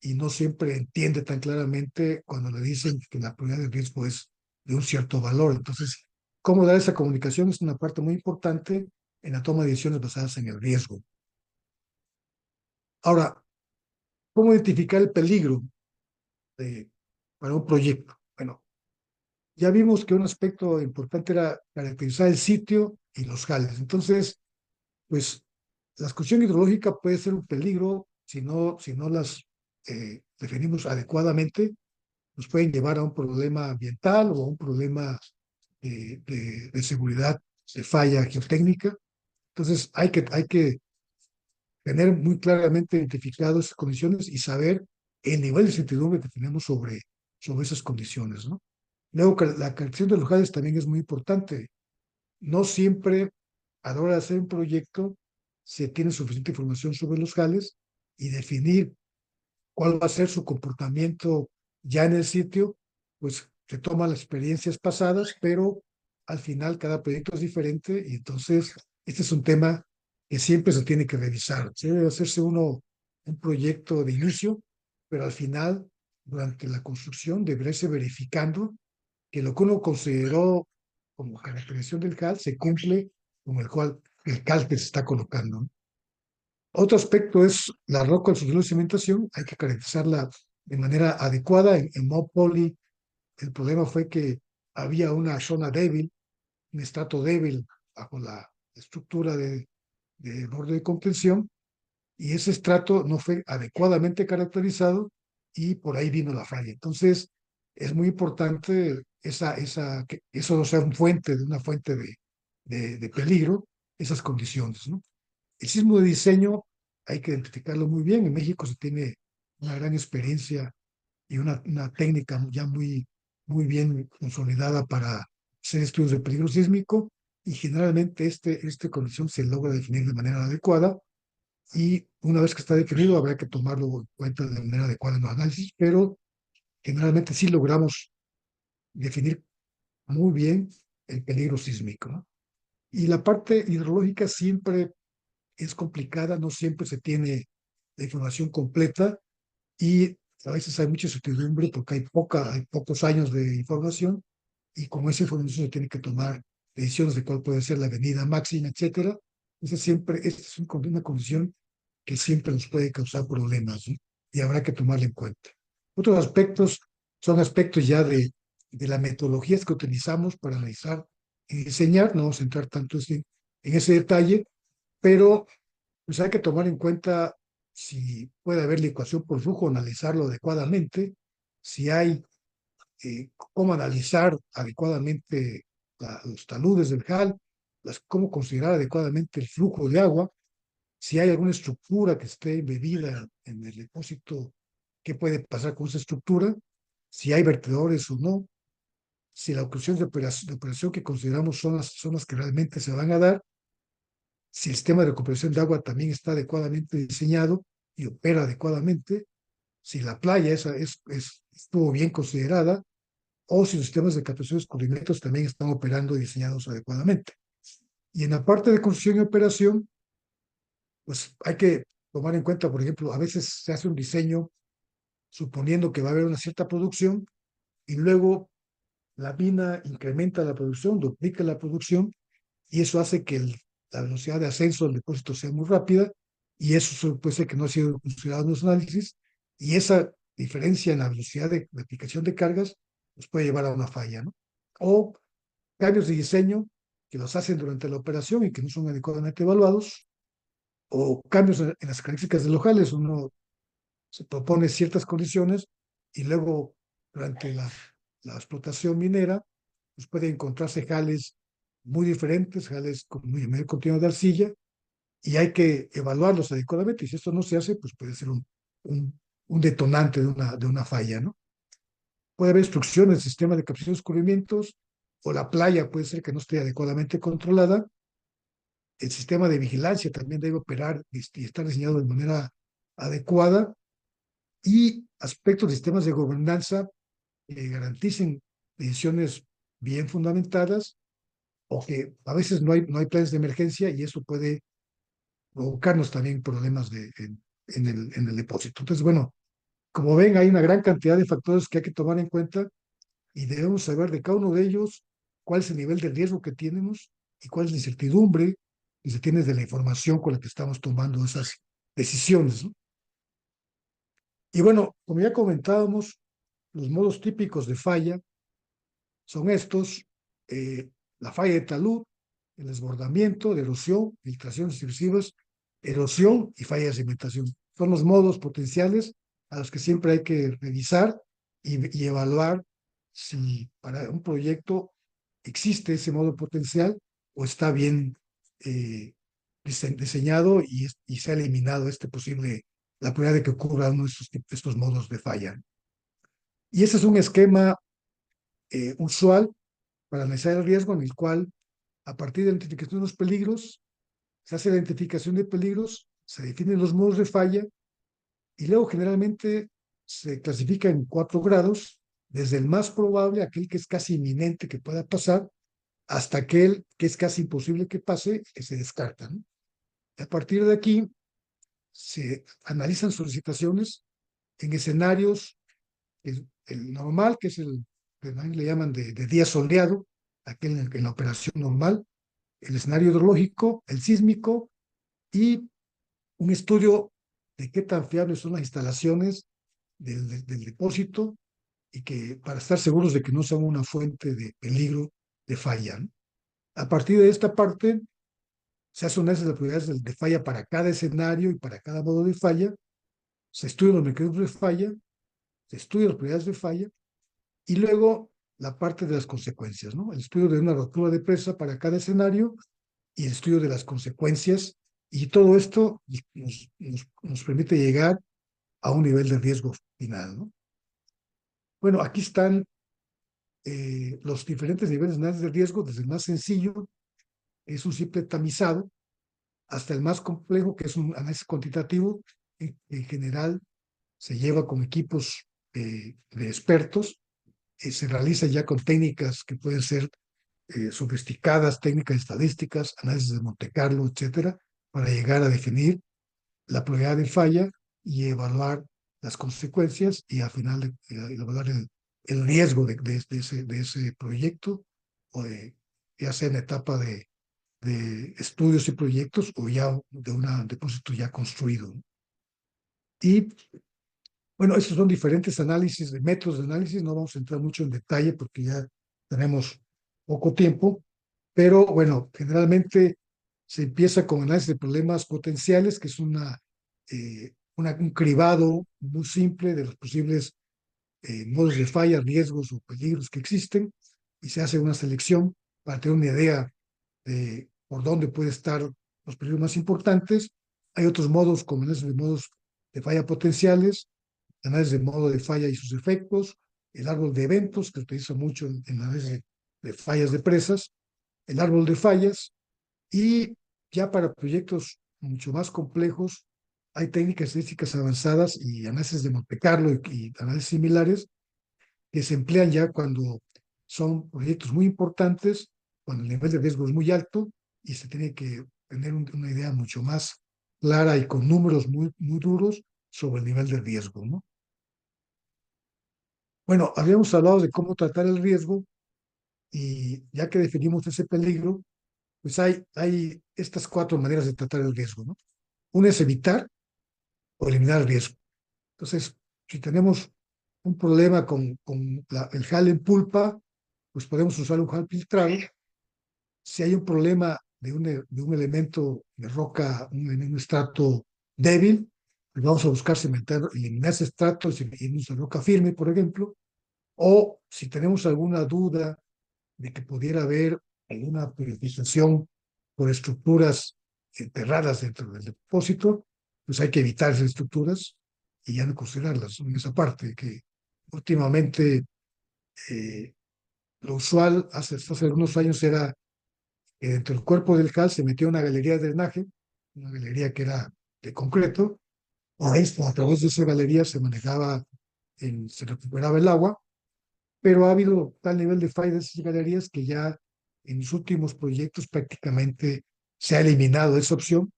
y no siempre entiende tan claramente cuando le dicen que la probabilidad de riesgo es de un cierto valor. Entonces, cómo dar esa comunicación es una parte muy importante en la toma de decisiones basadas en el riesgo. Ahora, ¿cómo identificar el peligro para un proyecto? Bueno, ya vimos que un aspecto importante era caracterizar el sitio y los jales. Entonces, pues la exclusión hidrológica puede ser un peligro si no las definimos adecuadamente, nos pueden llevar a un problema ambiental o a un problema de seguridad, de falla geotécnica. Entonces, hay que tener muy claramente identificadas esas condiciones y saber el nivel de incertidumbre que tenemos sobre esas condiciones, ¿no? Luego, la caracterización de los jales también es muy importante. No siempre a la hora de hacer un proyecto se tiene suficiente información sobre los jales y definir cuál va a ser su comportamiento ya en el sitio, pues se toman las experiencias pasadas, pero al final cada proyecto es diferente y entonces este es un tema que siempre se tiene que revisar. Se debe hacerse un proyecto de inicio, pero al final, durante la construcción, debería irse verificando que lo que uno consideró como caracterización del CAL se cumple con el CAL que se está colocando, ¿no? Otro aspecto es la roca en su cimentación, hay que caracterizarla de manera adecuada. En Mount Poly, el problema fue que había una zona débil, un estrato débil bajo la estructura de borde de contención, y ese estrato no fue adecuadamente caracterizado y por ahí vino la falla. Entonces, es muy importante que eso no sea una fuente de peligro, esas condiciones, ¿no? El sismo de diseño hay que identificarlo muy bien. En México se tiene una gran experiencia y una técnica ya muy bien consolidada para hacer estudios de peligro sísmico, y generalmente esta condición se logra definir de manera adecuada, y una vez que está definido habrá que tomarlo en cuenta de manera adecuada en los análisis, pero generalmente sí logramos definir muy bien el peligro sísmico, ¿no? Y la parte hidrológica siempre es complicada, no siempre se tiene la información completa, y a veces hay mucha incertidumbre porque hay pocos años de información, y con esa información se tiene que tomar decisiones de cuál puede ser la avenida máxima, etcétera. Entonces siempre, esta es una condición que siempre nos puede causar problemas, ¿no? Y habrá que tomarla en cuenta. Otros aspectos son aspectos ya de las metodologías que utilizamos para analizar y diseñar. No vamos a entrar tanto en ese detalle, pero pues hay que tomar en cuenta si puede haber licuación por flujo, analizarlo adecuadamente, si hay cómo analizar adecuadamente los taludes del JAL, cómo considerar adecuadamente el flujo de agua, si hay alguna estructura que esté embebida en el depósito, qué puede pasar con esa estructura, si hay vertedores o no, si la oclusión de operación que consideramos son las que realmente se van a dar, si el sistema de recuperación de agua también está adecuadamente diseñado y opera adecuadamente, si la playa estuvo bien considerada, o si los sistemas de captación de descubrimientos también están operando y diseñados adecuadamente. Y en la parte de construcción y operación, pues hay que tomar en cuenta, por ejemplo, a veces se hace un diseño suponiendo que va a haber una cierta producción, y luego la mina incrementa la producción, duplica la producción, y eso hace que la velocidad de ascenso del depósito sea muy rápida, y eso puede ser que no ha sido considerado en los análisis, y esa diferencia en la velocidad de aplicación de cargas nos puede llevar a una falla, ¿no? O cambios de diseño que los hacen durante la operación y que no son adecuadamente evaluados, o cambios en las características de los jales. Uno se propone ciertas condiciones y luego durante la explotación minera pues puede encontrarse jales muy diferentes, jales con muy medio contenido de arcilla, y hay que evaluarlos adecuadamente, y si esto no se hace, pues puede ser un, un detonante de una falla, ¿no? Puede haber obstrucciones del sistema de captación de descubrimientos, o la playa puede ser que no esté adecuadamente controlada. El sistema de vigilancia también debe operar y estar diseñado de manera adecuada, y aspectos de sistemas de gobernanza que garanticen decisiones bien fundamentadas, o que a veces no hay planes de emergencia, y eso puede provocarnos también problemas en el depósito. Entonces, bueno, como ven, hay una gran cantidad de factores que hay que tomar en cuenta, y debemos saber de cada uno de ellos cuál es el nivel de riesgo que tenemos y cuál es la incertidumbre que se tiene de la información con la que estamos tomando esas decisiones, ¿no? Y bueno, como ya comentábamos, los modos típicos de falla son estos: la falla de talud, el desbordamiento, de erosión, filtraciones intrusivas, erosión y falla de cimentación. Son los modos potenciales a los que siempre hay que revisar y evaluar si para un proyecto existe ese modo potencial o está bien diseñado, y se ha eliminado la probabilidad de que ocurra uno de estos modos de falla. Y ese es un esquema usual para analizar el riesgo, en el cual, a partir de la identificación de los peligros, se hace la identificación de peligros, se definen los modos de falla, y luego generalmente se clasifica en 4 grados, desde el más probable, aquel que es casi inminente que pueda pasar, hasta aquel que es casi imposible que pase, que se descarta, ¿no? Y a partir de aquí se analizan solicitaciones en escenarios: el normal, que es el que le llaman de día soleado, aquel en la operación normal; el escenario hidrológico; el sísmico; y un estudio de qué tan fiables son las instalaciones del depósito, y que para estar seguros de que no son una fuente de peligro de falla, ¿no? A partir de esta parte se hace un análisis de probabilidades de falla para cada escenario y para cada modo de falla, se estudian los mecanismos de falla, se estudian las probabilidades de falla, y luego la parte de las consecuencias, ¿no? El estudio de una rotura de presa para cada escenario, y el estudio de las consecuencias Y todo esto nos permite llegar a un nivel de riesgo final, ¿no? Bueno, aquí están los diferentes niveles de análisis de riesgo, desde el más sencillo, es un simple tamizado, hasta el más complejo, que es un análisis cuantitativo. En general, se lleva con equipos de expertos, se realiza ya con técnicas que pueden ser sofisticadas, técnicas estadísticas, análisis de Monte Carlo, etcétera, para llegar a definir la probabilidad de falla y evaluar las consecuencias y al final evaluar el riesgo de ese proyecto, ya sea en etapa de estudios y proyectos o ya de un depósito ya construido, ¿no? Y bueno, estos son diferentes análisis, de métodos de análisis, no vamos a entrar mucho en detalle porque ya tenemos poco tiempo, pero bueno, generalmente se empieza con análisis de problemas potenciales, que es un cribado muy simple de los posibles modos de falla, riesgos o peligros que existen, y se hace una selección para tener una idea de por dónde puede estar los peligros más importantes. Hay otros modos, como análisis de modos de falla potenciales, análisis de modo de falla y sus efectos, el árbol de eventos, que se utiliza mucho en análisis de fallas de presas, el árbol de fallas, y ya para proyectos mucho más complejos, hay técnicas estadísticas avanzadas y análisis de Monte Carlo y análisis similares que se emplean ya cuando son proyectos muy importantes, cuando el nivel de riesgo es muy alto y se tiene que tener una idea mucho más clara y con números muy duros sobre el nivel de riesgo, ¿no? Bueno, habíamos hablado de cómo tratar el riesgo y ya que definimos ese peligro, pues hay estas cuatro maneras de tratar el riesgo, ¿no? Una es evitar o eliminar el riesgo. Entonces, si tenemos un problema con el jal en pulpa, pues podemos usar un jal filtrado. Si hay un problema de un elemento de roca, un estrato débil, pues vamos a buscar cementar, eliminar ese estrato y irnos a roca firme, por ejemplo. O si tenemos alguna duda de que pudiera haber alguna purificación por estructuras enterradas dentro del depósito, pues hay que evitar esas estructuras y ya no considerarlas en esa parte, que últimamente lo usual hace algunos años era que dentro del cuerpo del CAL se metía una galería de drenaje, una galería que era de concreto, y a través de esa galería se recuperaba el agua, pero ha habido tal nivel de falla de esas galerías que ya en los últimos proyectos prácticamente se ha eliminado esa opción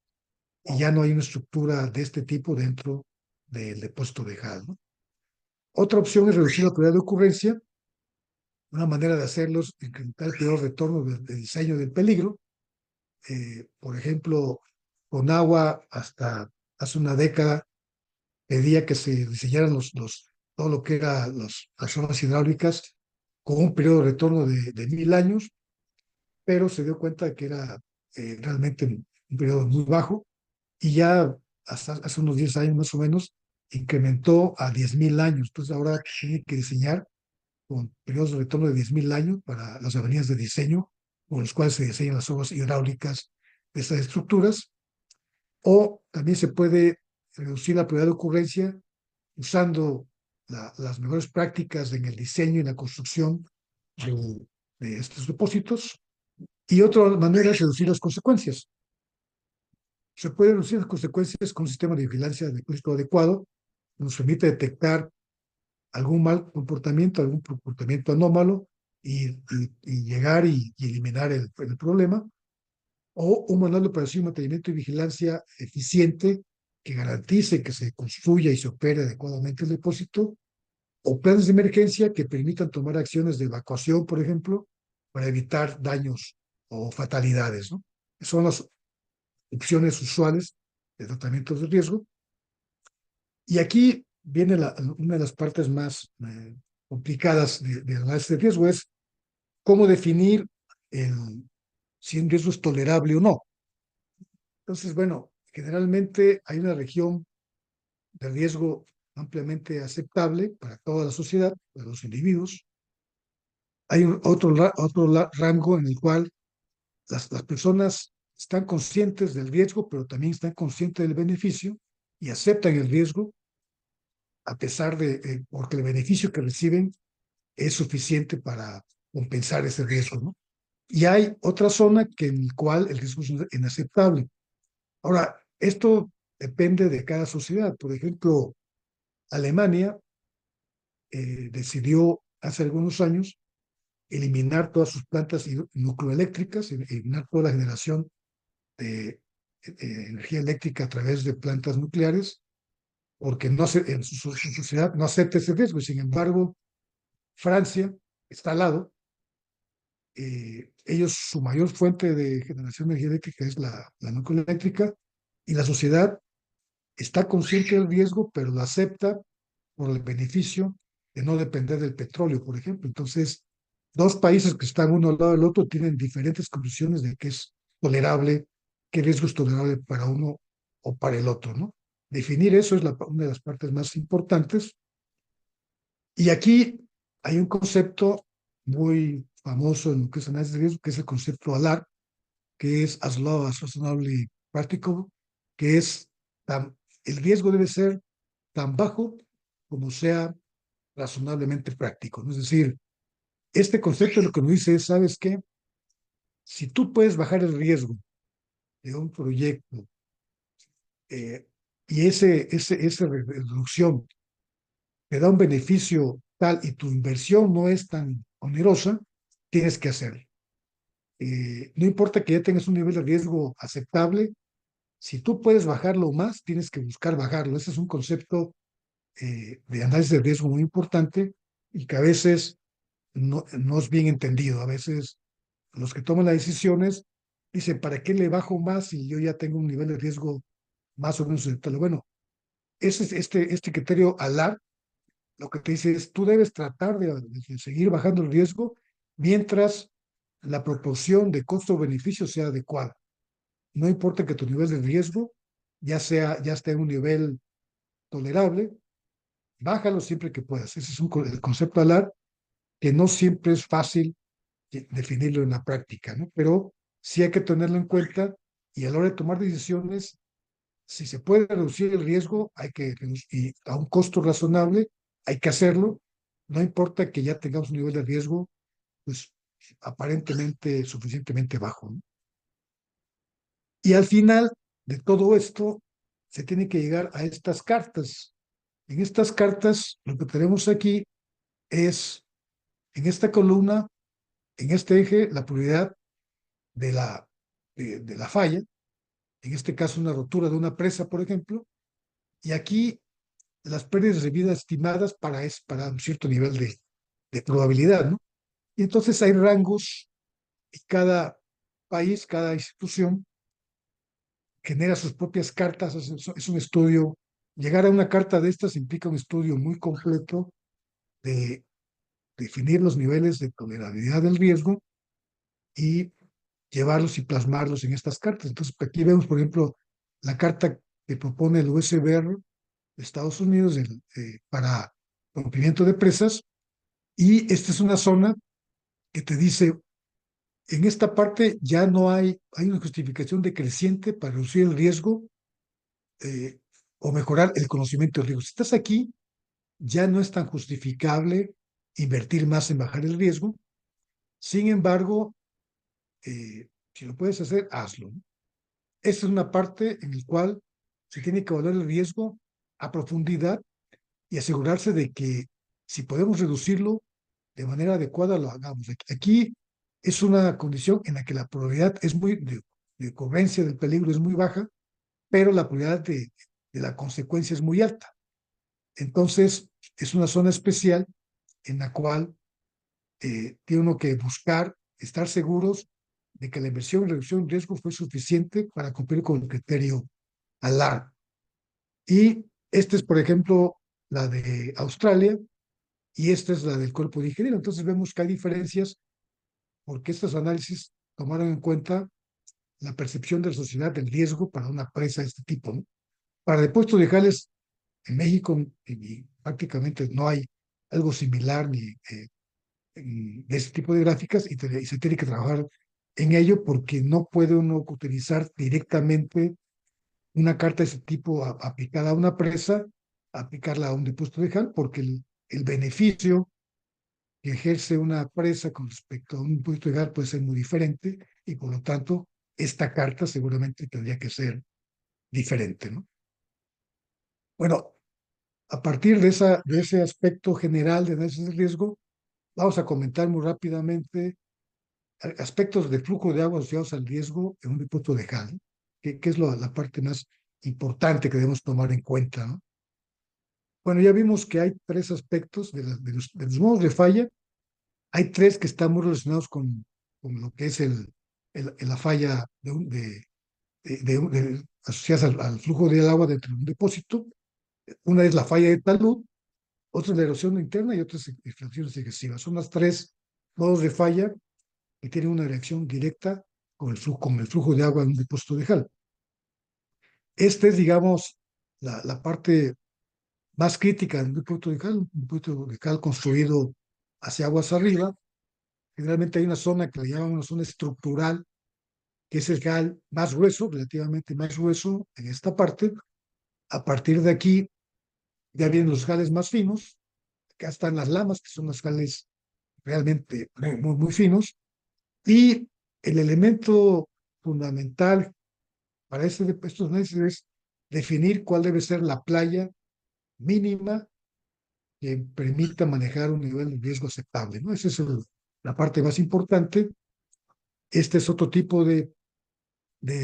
y ya no hay una estructura de este tipo dentro del depósito de HAL, ¿no? Otra opción es reducir la probabilidad de ocurrencia. Una manera de hacerlo es incrementar el periodo de retorno de diseño del peligro. Por ejemplo, con agua, hasta hace una década, pedía que se diseñaran todo lo que era las zonas hidráulicas con un periodo de retorno de 1000 años, pero se dio cuenta de que era realmente un periodo muy bajo y ya hasta hace unos 10 años más o menos incrementó a 10.000 años. Entonces ahora tiene que diseñar con periodos de retorno de 10.000 años para las avenidas de diseño, con los cuales se diseñan las obras hidráulicas de estas estructuras. O también se puede reducir la probabilidad de ocurrencia usando las mejores prácticas en el diseño y la construcción de estos depósitos. Y otra manera es reducir las consecuencias. Se puede reducir las consecuencias con un sistema de vigilancia de depósito adecuado, que nos permite detectar algún mal comportamiento, algún comportamiento anómalo y llegar y eliminar el problema. O un manual de operación, mantenimiento y vigilancia eficiente que garantice que se construya y se opere adecuadamente el depósito, o planes de emergencia que permitan tomar acciones de evacuación, por ejemplo, para evitar daños o fatalidades, ¿no? Son las opciones usuales de tratamiento de riesgo. Y aquí viene una de las partes más complicadas de análisis de riesgo, es cómo definir si un riesgo es tolerable o no. Entonces, bueno, generalmente hay una región de riesgo ampliamente aceptable para toda la sociedad, para los individuos. Hay otro rango en el cual las personas están conscientes del riesgo, pero también están conscientes del beneficio y aceptan el riesgo a pesar de, porque el beneficio que reciben es suficiente para compensar ese riesgo, ¿no? Y hay otra zona que en la cual el riesgo es inaceptable. Ahora, esto depende de cada sociedad. Por ejemplo, Alemania decidió hace algunos años eliminar todas sus plantas nucleoeléctricas, eliminar toda la generación de energía eléctrica a través de plantas nucleares, porque no en su sociedad no acepta ese riesgo. Sin embargo, Francia está al lado. Ellos, su mayor fuente de generación de energía eléctrica es la nucleoeléctrica, y la sociedad está consciente del riesgo, pero lo acepta por el beneficio de no depender del petróleo, por ejemplo. Entonces, dos países que están uno al lado del otro tienen diferentes conclusiones de qué es tolerable, qué riesgo es tolerable para uno o para el otro, ¿no? Definir eso es una de las partes más importantes. Y aquí hay un concepto muy famoso en lo que es análisis de riesgo, que es el concepto ALAR, que es as low as reasonably practicable, que es el riesgo debe ser tan bajo como sea razonablemente práctico, ¿no? Es decir, este concepto lo que nos dice es, ¿sabes qué? Si tú puedes bajar el riesgo de un proyecto y esa reducción te da un beneficio tal y tu inversión no es tan onerosa, tienes que hacerlo. No importa que ya tengas un nivel de riesgo aceptable, si tú puedes bajarlo más, tienes que buscar bajarlo. Ese es un concepto de análisis de riesgo muy importante y que a veces no es bien entendido. A veces los que toman las decisiones dicen, ¿para qué le bajo más si yo ya tengo un nivel de riesgo más o menos aceptable? Bueno, este criterio ALAR lo que te dice es, tú debes tratar de seguir bajando el riesgo mientras la proporción de costo-beneficio sea adecuada. No importa que tu nivel de riesgo ya esté en un nivel tolerable, bájalo siempre que puedas. Ese es el concepto ALAR, que no siempre es fácil definirlo en la práctica, ¿no? Pero sí hay que tenerlo en cuenta, y a la hora de tomar decisiones, si se puede reducir el riesgo, hay que y a un costo razonable, hay que hacerlo. No importa que ya tengamos un nivel de riesgo, pues aparentemente suficientemente bajo, ¿no? Y al final de todo esto, se tiene que llegar a estas cartas. En estas cartas, lo que tenemos aquí es, en esta columna, en este eje, la probabilidad de la falla, en este caso una rotura de una presa, por ejemplo, y aquí las pérdidas de vida estimadas para un cierto nivel de probabilidad, ¿no? Y entonces hay rangos y cada país, cada institución genera sus propias cartas, es un estudio. Llegar a una carta de estas implica un estudio muy completo de definir los niveles de tolerabilidad del riesgo y llevarlos y plasmarlos en estas cartas. Entonces, aquí vemos, por ejemplo, la carta que propone el USBR de Estados Unidos para rompimiento de presas, y esta es una zona que te dice, en esta parte ya no hay una justificación decreciente para reducir el riesgo eh, o mejorar el conocimiento del riesgo. Si estás aquí, ya no es tan justificable invertir más en bajar el riesgo. Sin embargo, si lo puedes hacer, hazlo, ¿no? Esta es una parte en la cual se tiene que evaluar el riesgo a profundidad y asegurarse de que si podemos reducirlo de manera adecuada, lo hagamos. Aquí es una condición en la que la probabilidad de ocurrencia del peligro es muy baja, pero la probabilidad de la consecuencia es muy alta. Entonces, es una zona especial en la cual tiene uno que buscar estar seguros de que la inversión en reducción de riesgo fue suficiente para cumplir con el criterio ALAR. Y esta es, por ejemplo, la de Australia, y esta es la del cuerpo de ingeniería. Entonces vemos que hay diferencias porque estos análisis tomaron en cuenta la percepción de la sociedad del riesgo para una presa de este tipo, ¿no? Para depósitos legales en México prácticamente no hay algo similar ni de este tipo de gráficas, y se tiene que trabajar en ello porque no puede uno utilizar directamente una carta de ese tipo aplicada a una presa, aplicarla a un depósito de cal, porque el beneficio que ejerce una presa con respecto a un depósito de cal puede ser muy diferente y por lo tanto esta carta seguramente tendría que ser diferente, ¿no? Bueno, a partir de ese aspecto general de análisis de riesgo, vamos a comentar muy rápidamente aspectos de flujo de agua asociados al riesgo en un depósito de cal, ¿no? Que es la parte más importante que debemos tomar en cuenta, ¿no? Bueno, ya vimos que hay tres aspectos de los modos de falla. Hay tres que están muy relacionados con lo que es la falla asociadas al flujo del agua dentro de un depósito. Una es la falla de talud, otra es la erosión interna y otra es extracciones excesivas. Son las tres modos de falla que tienen una reacción directa con el flujo de agua en un depósito de cal. Este es, digamos, la parte más crítica de un depósito de cal construido hacia aguas arriba. Generalmente hay una zona que le llaman una zona estructural, que es el cal más grueso, relativamente más grueso en esta parte. A partir de aquí ya vienen los cales más finos. Acá están las lamas, que son los cales realmente muy finos. Y el elemento fundamental para estos análisis es definir cuál debe ser la playa mínima que permita manejar un nivel de riesgo aceptable, ¿no? Esa es la parte más importante. Este es otro tipo de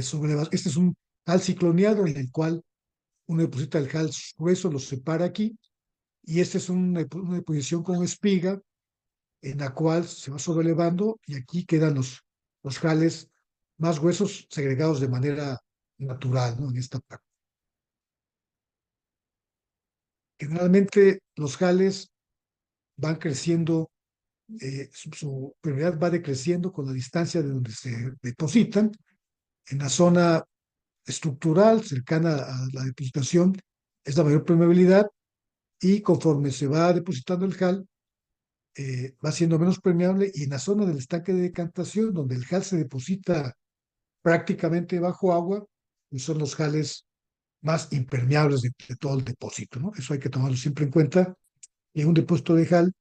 sobrelevación. Este es un hal cicloneado en el cual uno deposita el hal grueso, lo separa aquí, y esta es una deposición con espiga en la cual se va sobrelevando y aquí quedan los hales más gruesos segregados de manera natural, ¿no? En esta parte. Generalmente los hales van creciendo, su permeabilidad va decreciendo con la distancia de donde se depositan. En la zona estructural cercana a la depositación es la mayor permeabilidad y conforme se va depositando el hal, va siendo menos permeable y en la zona del estanque de decantación, donde el hal se deposita prácticamente bajo agua, pues son los hales más impermeables de todo el depósito, ¿no? Eso hay que tomarlo siempre en cuenta. En un depósito de hal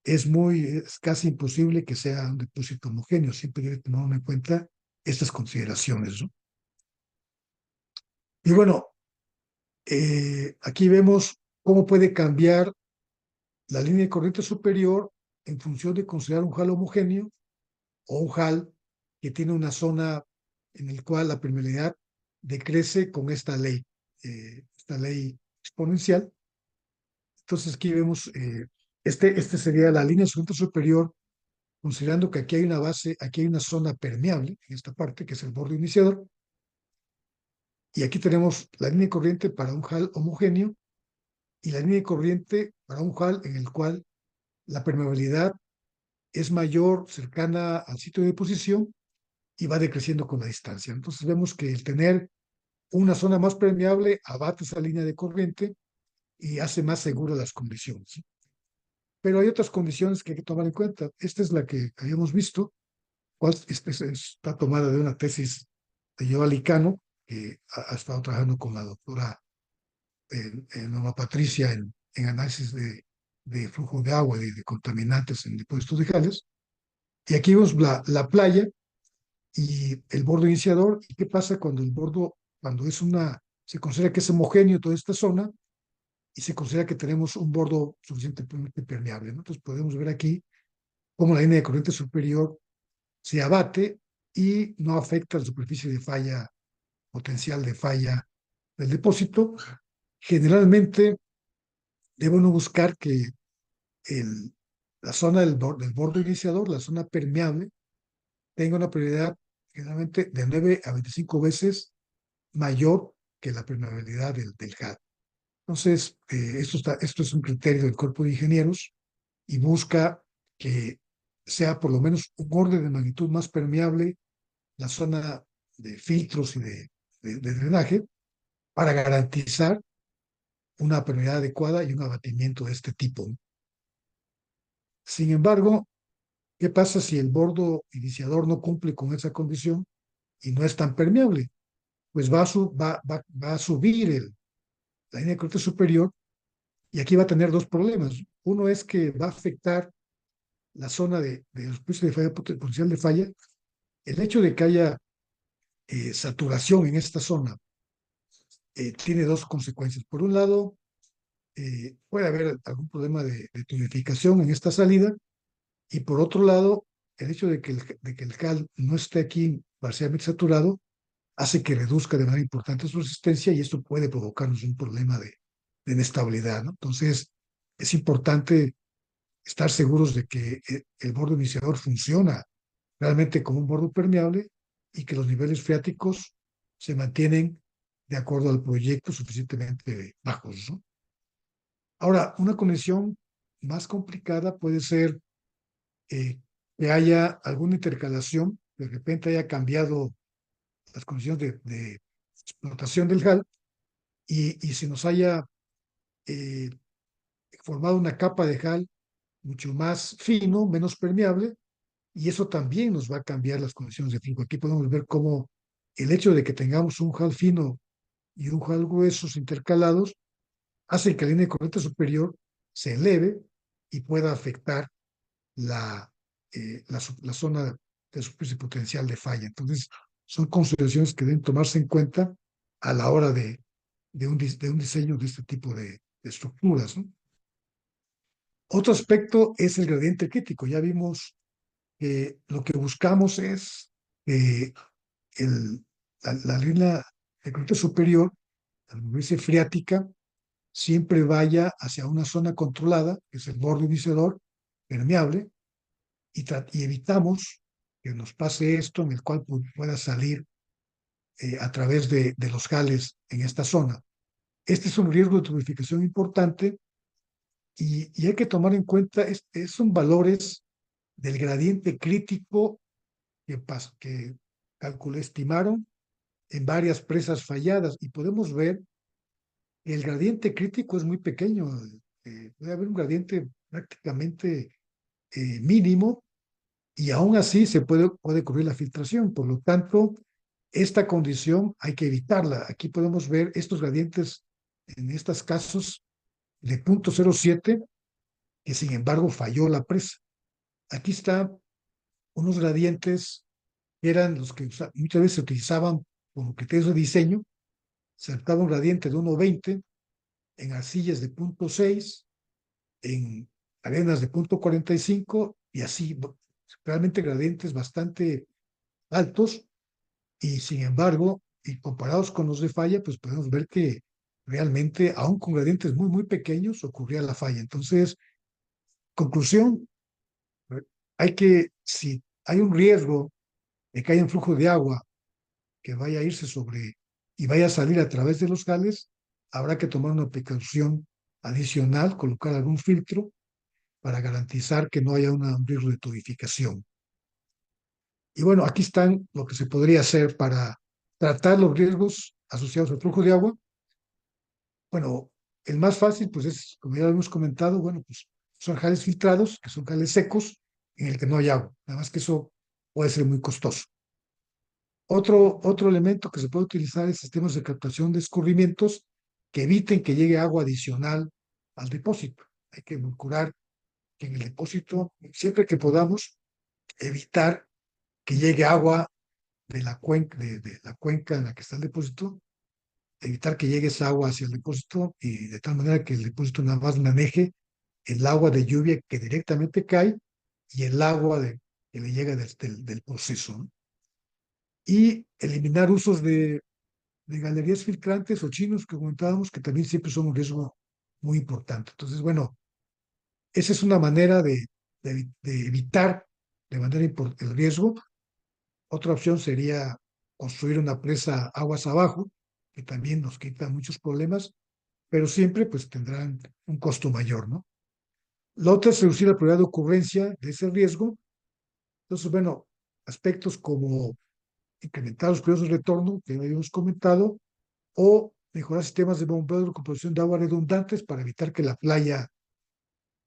es casi imposible que sea un depósito homogéneo, siempre debe tomar en cuenta estas consideraciones, ¿no? Y bueno, aquí vemos cómo puede cambiar la línea de corriente superior en función de considerar un hal homogéneo o un hal que tiene una zona en la cual la permeabilidad decrece con esta ley exponencial. Entonces aquí vemos, este sería la línea de corriente superior, considerando que aquí hay una base, aquí hay una zona permeable, en esta parte, que es el borde iniciador, y aquí tenemos la línea de corriente para un hal homogéneo y la línea de corriente para un hal en el cual la permeabilidad es mayor, cercana al sitio de deposición y va decreciendo con la distancia. Entonces vemos que el tener una zona más permeable abate esa línea de corriente y hace más seguras las condiciones, ¿sí? Pero hay otras condiciones que hay que tomar en cuenta. Esta es la que habíamos visto, está tomada de una tesis de Yoval Licano, que ha estado trabajando con la doctora Norma Patricia en análisis de flujo de agua y de contaminantes en depósitos de hales. Y aquí vemos la playa y el bordo iniciador. ¿Y qué pasa cuando se considera que es homogéneo toda esta zona y se considera que tenemos un bordo suficientemente permeable, ¿no? Entonces podemos ver aquí cómo la línea de corriente superior se abate y no afecta la superficie de falla, potencial de falla del depósito. Generalmente debemos buscar que la zona del borde iniciador, la zona permeable, tenga una permeabilidad generalmente de 9 a 25 veces mayor que la permeabilidad del hal. Entonces, esto es un criterio del cuerpo de ingenieros y busca que sea por lo menos un orden de magnitud más permeable la zona de filtros y de drenaje para garantizar una permeabilidad adecuada y un abatimiento de este tipo. Sin embargo, ¿Qué pasa si el bordo iniciador no cumple con esa condición y no es tan permeable? Pues va a subir la línea de corte superior y aquí va a tener dos problemas. Uno es que va a afectar la zona de los puntos de falla, potencial de falla. El hecho de que haya saturación en esta zona tiene dos consecuencias. Por un lado, puede haber algún problema de tonificación en esta salida, y por otro lado, el hecho de que el cal no esté aquí parcialmente saturado hace que reduzca de manera importante su resistencia y esto puede provocarnos un problema de inestabilidad, ¿no? Entonces, es importante estar seguros de que el bordo iniciador funciona realmente como un bordo permeable y que los niveles freáticos se mantienen de acuerdo al proyecto suficientemente bajos, ¿no? Ahora, una conexión más complicada puede ser eh, que haya alguna intercalación, de repente haya cambiado las condiciones de explotación del HAL y se nos haya eh, formado una capa de HAL mucho más fino, menos permeable, y eso también nos va a cambiar las condiciones de flujo. Aquí podemos ver cómo el hecho de que tengamos un HAL fino y un HAL gruesos intercalados hace que la línea de corriente superior se eleve y pueda afectar la zona de superficie potencial de falla. Entonces, son consideraciones que deben tomarse en cuenta a la hora de un diseño de este tipo de estructuras, ¿no? Otro aspecto es el gradiente crítico. Ya vimos que lo que buscamos es que la línea de corriente superior, la superficie freática, siempre vaya hacia una zona controlada, que es el borde iniciador, permeable, y evitamos que nos pase esto en el cual pueda salir a través de los jales en esta zona. Este es un riesgo de tubificación importante y hay que tomar en cuenta, son valores del gradiente crítico que estimaron en varias presas falladas y podemos ver que el gradiente crítico es muy pequeño. Puede haber un gradiente prácticamente mínimo y aún así puede ocurrir la filtración. Por lo tanto, esta condición hay que evitarla. Aquí podemos ver estos gradientes en estos casos de 0.07, que sin embargo falló la presa. Aquí están unos gradientes que eran los que muchas veces se utilizaban como criterios de diseño. Se adaptaba un gradiente de 1.20 en arcillas de 0.6, en arenas de 0.45 y así, realmente gradientes bastante altos, y sin embargo, y comparados con los de falla, pues podemos ver que realmente, aún con gradientes muy, muy pequeños, ocurría la falla. Entonces, conclusión, si hay un riesgo de que haya un flujo de agua que vaya a irse sobre y vaya a salir a través de los jales, habrá que tomar una precaución adicional, colocar algún filtro para garantizar que no haya un riesgo de tubificación. Y bueno, aquí están lo que se podría hacer para tratar los riesgos asociados al flujo de agua. Bueno, el más fácil, pues es, como ya lo hemos comentado, bueno, pues son jales filtrados, que son jales secos, en el que no hay agua. Nada más que eso puede ser muy costoso. Otro elemento que se puede utilizar es sistemas de captación de escurrimientos que eviten que llegue agua adicional al depósito. Hay que procurar que en el depósito, siempre que podamos, evitar que llegue agua de la cuenca en la que está el depósito, evitar que llegue esa agua hacia el depósito y de tal manera que el depósito nada más maneje el agua de lluvia que directamente cae y el agua que le llega del proceso, ¿no? Y eliminar usos de galerías filtrantes o chinos que comentábamos, que también siempre son un riesgo muy importante. Entonces, bueno, esa es una manera de evitar de manera el riesgo. Otra opción sería construir una presa aguas abajo, que también nos quita muchos problemas, pero siempre pues tendrán un costo mayor, ¿no? La otra es reducir la probabilidad de ocurrencia de ese riesgo. Entonces, bueno, aspectos como incrementar los periodos de retorno, que habíamos comentado, o mejorar sistemas de bombeo de recuperación de agua redundantes para evitar que la playa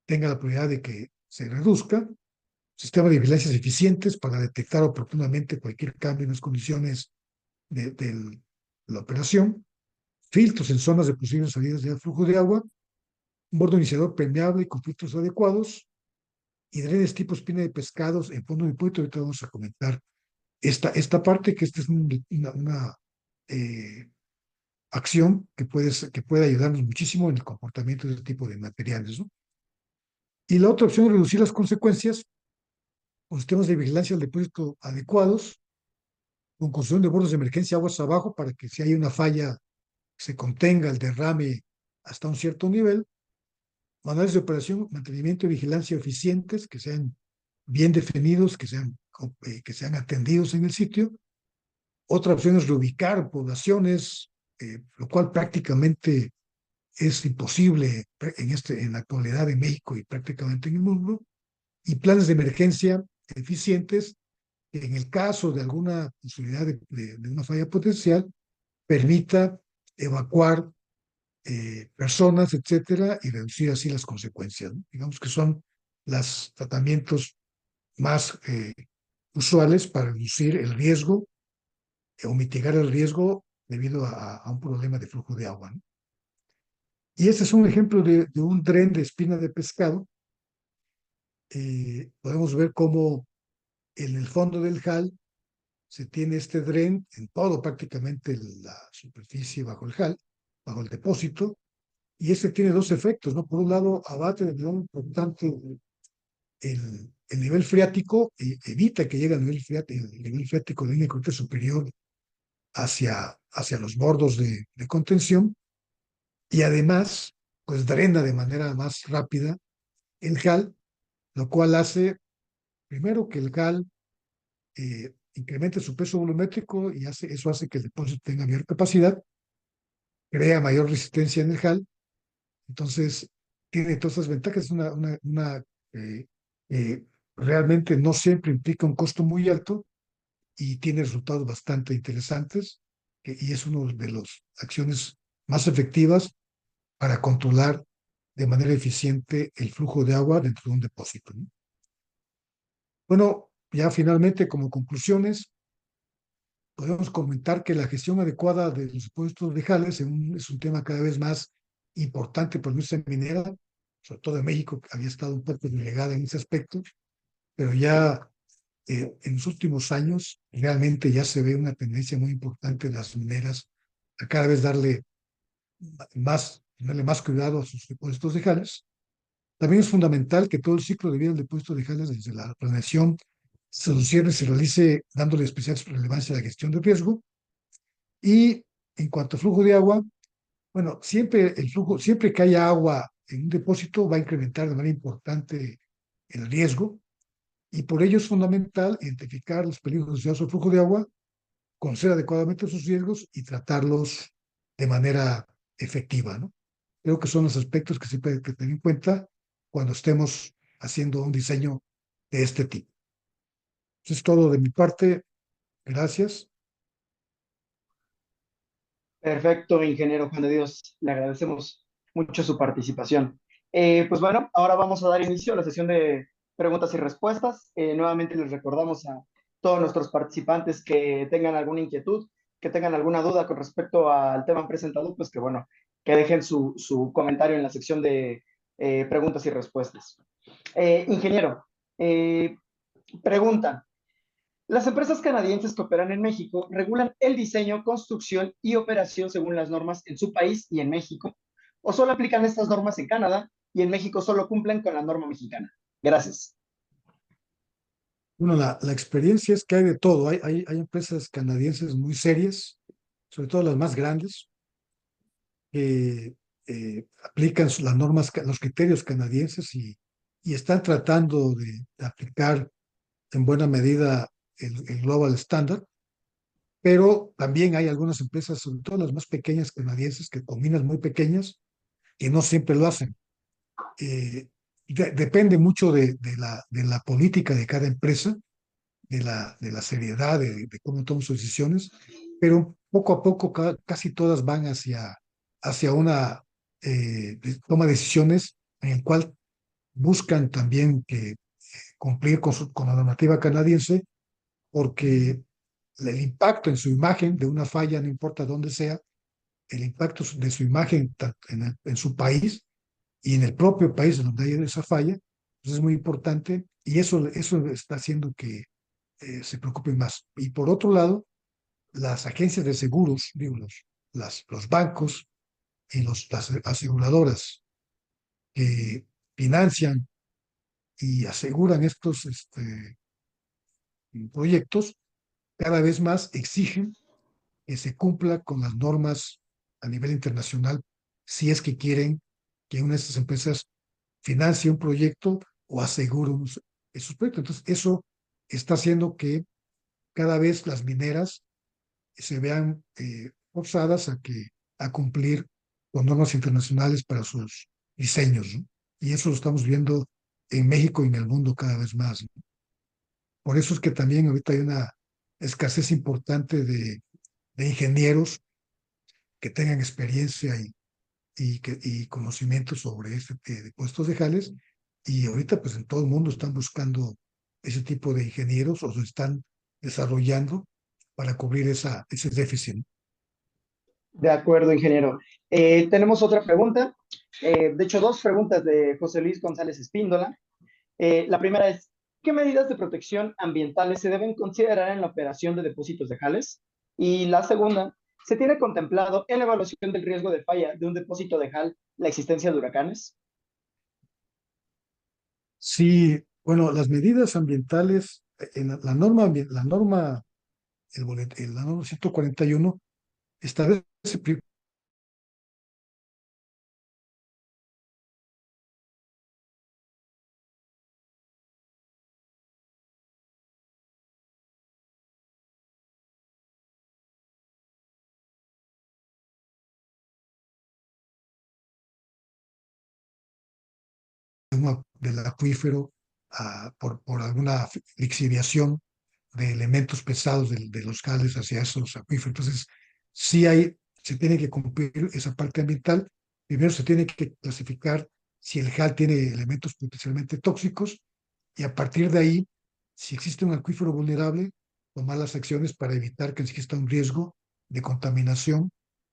tenga la probabilidad de que se reduzca. sistemas de vigilancia eficientes para detectar oportunamente cualquier cambio en las condiciones de la operación, filtros en zonas de posibles salidas de flujo de agua, un bordo iniciador permeable y con filtros adecuados, y drenes tipo espina de pescados en fondo de puerto. Ahorita vamos a comentar esta parte, que esta es una acción que puede ayudarnos muchísimo en el comportamiento de este tipo de materiales, ¿no? Y la otra opción es reducir las consecuencias con sistemas de vigilancia al depósito adecuados, con construcción de bordos de emergencia aguas abajo para que si hay una falla se contenga el derrame hasta un cierto nivel, manuales de operación, mantenimiento y vigilancia eficientes, que sean bien definidos, que sean atendidos en el sitio. Otra opción es reubicar poblaciones, lo cual prácticamente es imposible en la actualidad en México y prácticamente en el mundo, y planes de emergencia eficientes que en el caso de alguna posibilidad de una falla potencial permita evacuar personas, etcétera, y reducir así las consecuencias, ¿no? Digamos que son los tratamientos más usuales para reducir el riesgo o mitigar el riesgo debido a un problema de flujo de agua, ¿no? Y este es un ejemplo de un dren de espina de pescado. Podemos ver cómo en el fondo del HAL se tiene este dren en todo prácticamente la superficie bajo el HAL, bajo el depósito, y este tiene dos efectos, ¿no? Por un lado, abate de manera importante el nivel freático, evita que llegue el nivel freático de línea de corte superior hacia los bordos de contención, y además, pues drena de manera más rápida el HAL, lo cual hace, primero, que el HAL incremente su peso volumétrico y eso hace que el depósito tenga mayor capacidad, crea mayor resistencia en el HAL. Entonces, tiene todas esas ventajas. Es eh, eh, realmente no siempre implica un costo muy alto y tiene resultados bastante interesantes, y es una de las acciones más efectivas para controlar de manera eficiente el flujo de agua dentro de un depósito, ¿no? Bueno, ya finalmente, como conclusiones, podemos comentar que la gestión adecuada de los depósitos de jales es un tema cada vez más importante para la industria minera, sobre todo en México, que había estado un poco delegada en ese aspecto, pero ya en los últimos años realmente ya se ve una tendencia muy importante de las mineras a cada vez darle más cuidado a sus depósitos de jales. También es fundamental que todo el ciclo de vida del depósito de jales, desde la planeación, se realice dándole especial relevancia a la gestión de riesgo. Y en cuanto a flujo de agua, bueno, siempre que haya agua en un depósito va a incrementar de manera importante el riesgo, y por ello es fundamental identificar los peligros asociados al flujo de agua, conocer adecuadamente sus riesgos y tratarlos de manera efectiva, ¿no? Creo que son los aspectos que siempre hay que tener en cuenta cuando estemos haciendo un diseño de este tipo. Eso es todo de mi parte. Gracias. Perfecto, ingeniero Juan de Dios. Le agradecemos mucho su participación. Pues bueno, ahora vamos a dar inicio a la sesión de preguntas y respuestas. Nuevamente les recordamos a todos nuestros participantes que tengan alguna inquietud, que tengan alguna duda con respecto al tema presentado, pues que bueno, que dejen su comentario en la sección de preguntas y respuestas. Ingeniero, pregunta. Las empresas canadienses que operan en México regulan el diseño, construcción y operación según las normas en su país y en México, o solo aplican estas normas en Canadá y en México solo cumplen con la norma mexicana. Gracias. Bueno, la experiencia es que hay de todo. Hay empresas canadienses muy serias, sobre todo las más grandes, que aplican las normas, los criterios canadienses, y están tratando de aplicar en buena medida el Global Standard. Pero también hay algunas empresas, sobre todo las más pequeñas canadienses, que con minas muy pequeñas, que no siempre lo hacen. Depende mucho de la política de cada empresa, de la seriedad, de cómo toman sus decisiones, pero poco a poco casi todas van hacia una toma de decisiones en el cual buscan también que cumplir con la normativa canadiense, porque el impacto en su imagen de una falla, no importa dónde sea, el impacto de su imagen en su país y en el propio país en donde hay esa falla, pues es muy importante y eso está haciendo que se preocupen más. Y por otro lado, las agencias de seguros, digo, los bancos y las aseguradoras que financian y aseguran estos proyectos, cada vez más exigen que se cumpla con las normas a nivel internacional si es que quieren que una de estas empresas financie un proyecto o asegure esos proyectos. Entonces, eso está haciendo que cada vez las mineras se vean forzadas a cumplir con normas internacionales para sus diseños, ¿no? Y eso lo estamos viendo en México y en el mundo cada vez más, ¿no? Por eso es que también ahorita hay una escasez importante de ingenieros que tengan experiencia y conocimiento sobre de puestos de jales. Y ahorita pues en todo el mundo están buscando ese tipo de ingenieros o se están desarrollando para cubrir ese déficit. De acuerdo, ingeniero. Tenemos otra pregunta. De hecho, dos preguntas de José Luis González Espíndola. La primera es, ¿qué medidas de protección ambientales se deben considerar en la operación de depósitos de jales? Y la segunda, ¿se tiene contemplado en la evaluación del riesgo de falla de un depósito de jal la existencia de huracanes? Sí, bueno, las medidas ambientales, en la norma 141 establece del acuífero por alguna lixiviación de elementos pesados de los jales hacia esos acuíferos. Entonces, se tiene que cumplir esa parte ambiental. Primero se tiene que clasificar si el jal tiene elementos potencialmente tóxicos y a partir de ahí, si existe un acuífero vulnerable, tomar las acciones para evitar que exista un riesgo de contaminación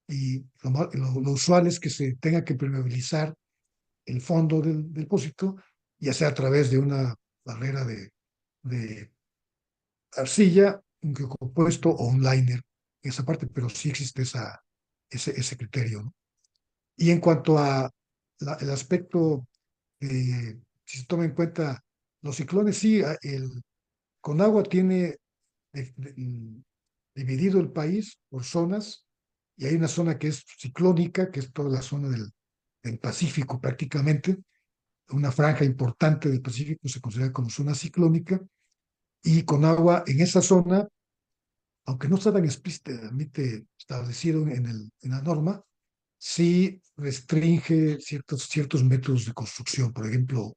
y lo usual es que se tenga que permeabilizar el fondo del depósito, ya sea a través de una barrera de arcilla, un compuesto o un liner, esa parte, pero sí existe ese criterio, ¿no? Y en cuanto a el aspecto, si se toma en cuenta los ciclones, sí, Conagua tiene dividido el país por zonas y hay una zona que es ciclónica, que es toda la zona del Pacífico prácticamente, una franja importante del Pacífico se considera como zona ciclónica y Conagua en esa zona, aunque no está tan explícitamente establecido en la norma, sí restringe ciertos métodos de construcción. Por ejemplo,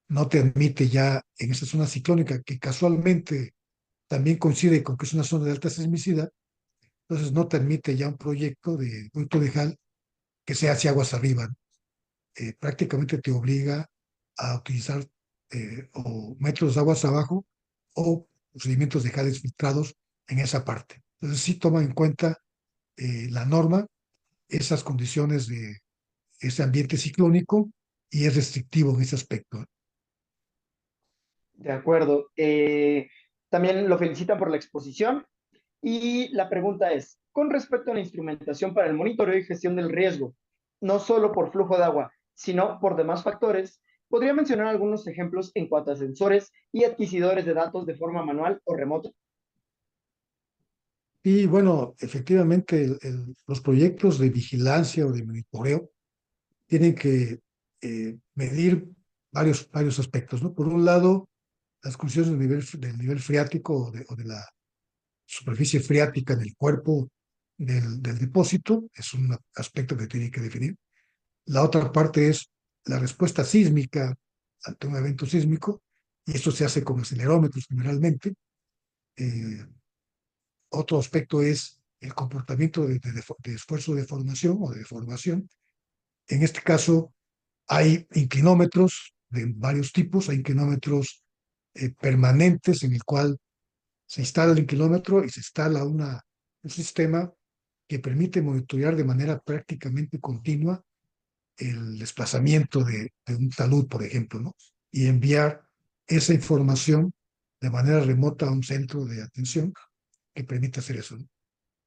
no te admite ya en esa zona ciclónica, que casualmente también coincide con que es una zona de alta sismicidad, entonces no te admite ya un proyecto de punto de jal que sea hacia aguas arriba. Prácticamente te obliga a utilizar o métodos de aguas abajo o procedimientos de jales filtrados en esa parte. Entonces sí toma en cuenta la norma, esas condiciones de ese ambiente ciclónico y es restrictivo en ese aspecto. De acuerdo. También lo felicitan por la exposición. Y la pregunta es, con respecto a la instrumentación para el monitoreo y gestión del riesgo, no solo por flujo de agua, sino por demás factores, ¿podría mencionar algunos ejemplos en cuanto a sensores y adquisidores de datos de forma manual o remota? Y bueno, efectivamente los proyectos de vigilancia o de monitoreo tienen que medir varios aspectos, ¿no? Por un lado, las condiciones del nivel freático o de la superficie freática del cuerpo del depósito, es un aspecto que tiene que definir. La otra parte es la respuesta sísmica ante un evento sísmico, y esto se hace con acelerómetros generalmente. Eh, Otro aspecto es el comportamiento de esfuerzo de deformación o de deformación. En este caso, hay inclinómetros de varios tipos, hay inclinómetros permanentes en el cual se instala el kilómetro y se instala un sistema que permite monitorear de manera prácticamente continua el desplazamiento de un talud, por ejemplo, ¿no? Y enviar esa información de manera remota a un centro de atención que permite hacer eso, ¿no?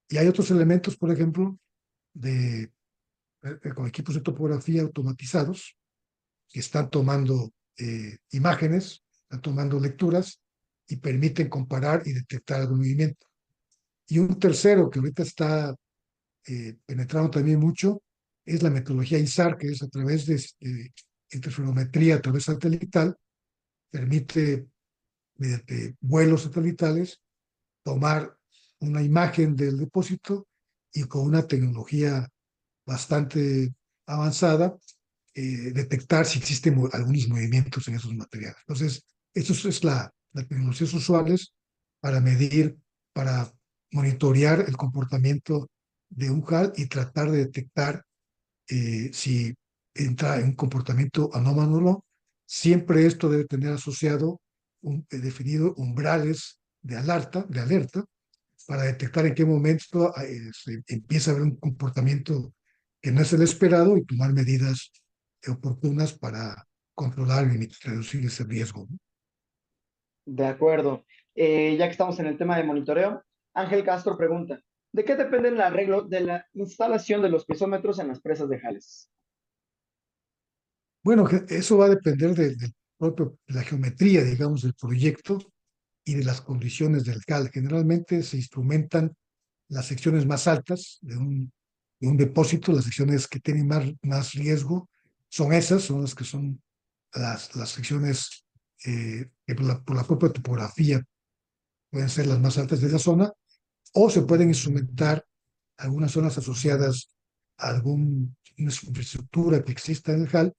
Y hay otros elementos, por ejemplo, con equipos de topografía automatizados que están tomando imágenes, están tomando lecturas y permiten comparar y detectar algún movimiento. Y un tercero que ahorita está penetrando también mucho es la metodología INSAR, que es a través de interferometría a través satelital, permite, mediante vuelos satelitales, tomar una imagen del depósito y con una tecnología bastante avanzada, detectar si existen algunos movimientos en esos materiales. Entonces, eso es las tecnologías usuales para medir, para monitorear el comportamiento de un HAL y tratar de detectar si entra en un comportamiento anómalo o no. Siempre esto debe tener asociado definido umbrales de alerta para detectar en qué momento se empieza a ver un comportamiento que no es el esperado y tomar medidas oportunas para controlar y reducir ese riesgo, ¿no? De acuerdo. Ya que estamos en el tema de monitoreo, Ángel Castro pregunta, ¿de qué depende el arreglo de la instalación de los piezómetros en las presas de Jales? Bueno, eso va a depender de la geometría, digamos, del proyecto y de las condiciones del CAL. Generalmente se instrumentan las secciones más altas de un depósito, las secciones que tienen más riesgo, son esas, son las que son las secciones que por la propia topografía pueden ser las más altas de la zona, o se pueden instrumentar algunas zonas asociadas a alguna infraestructura que exista en el HAL,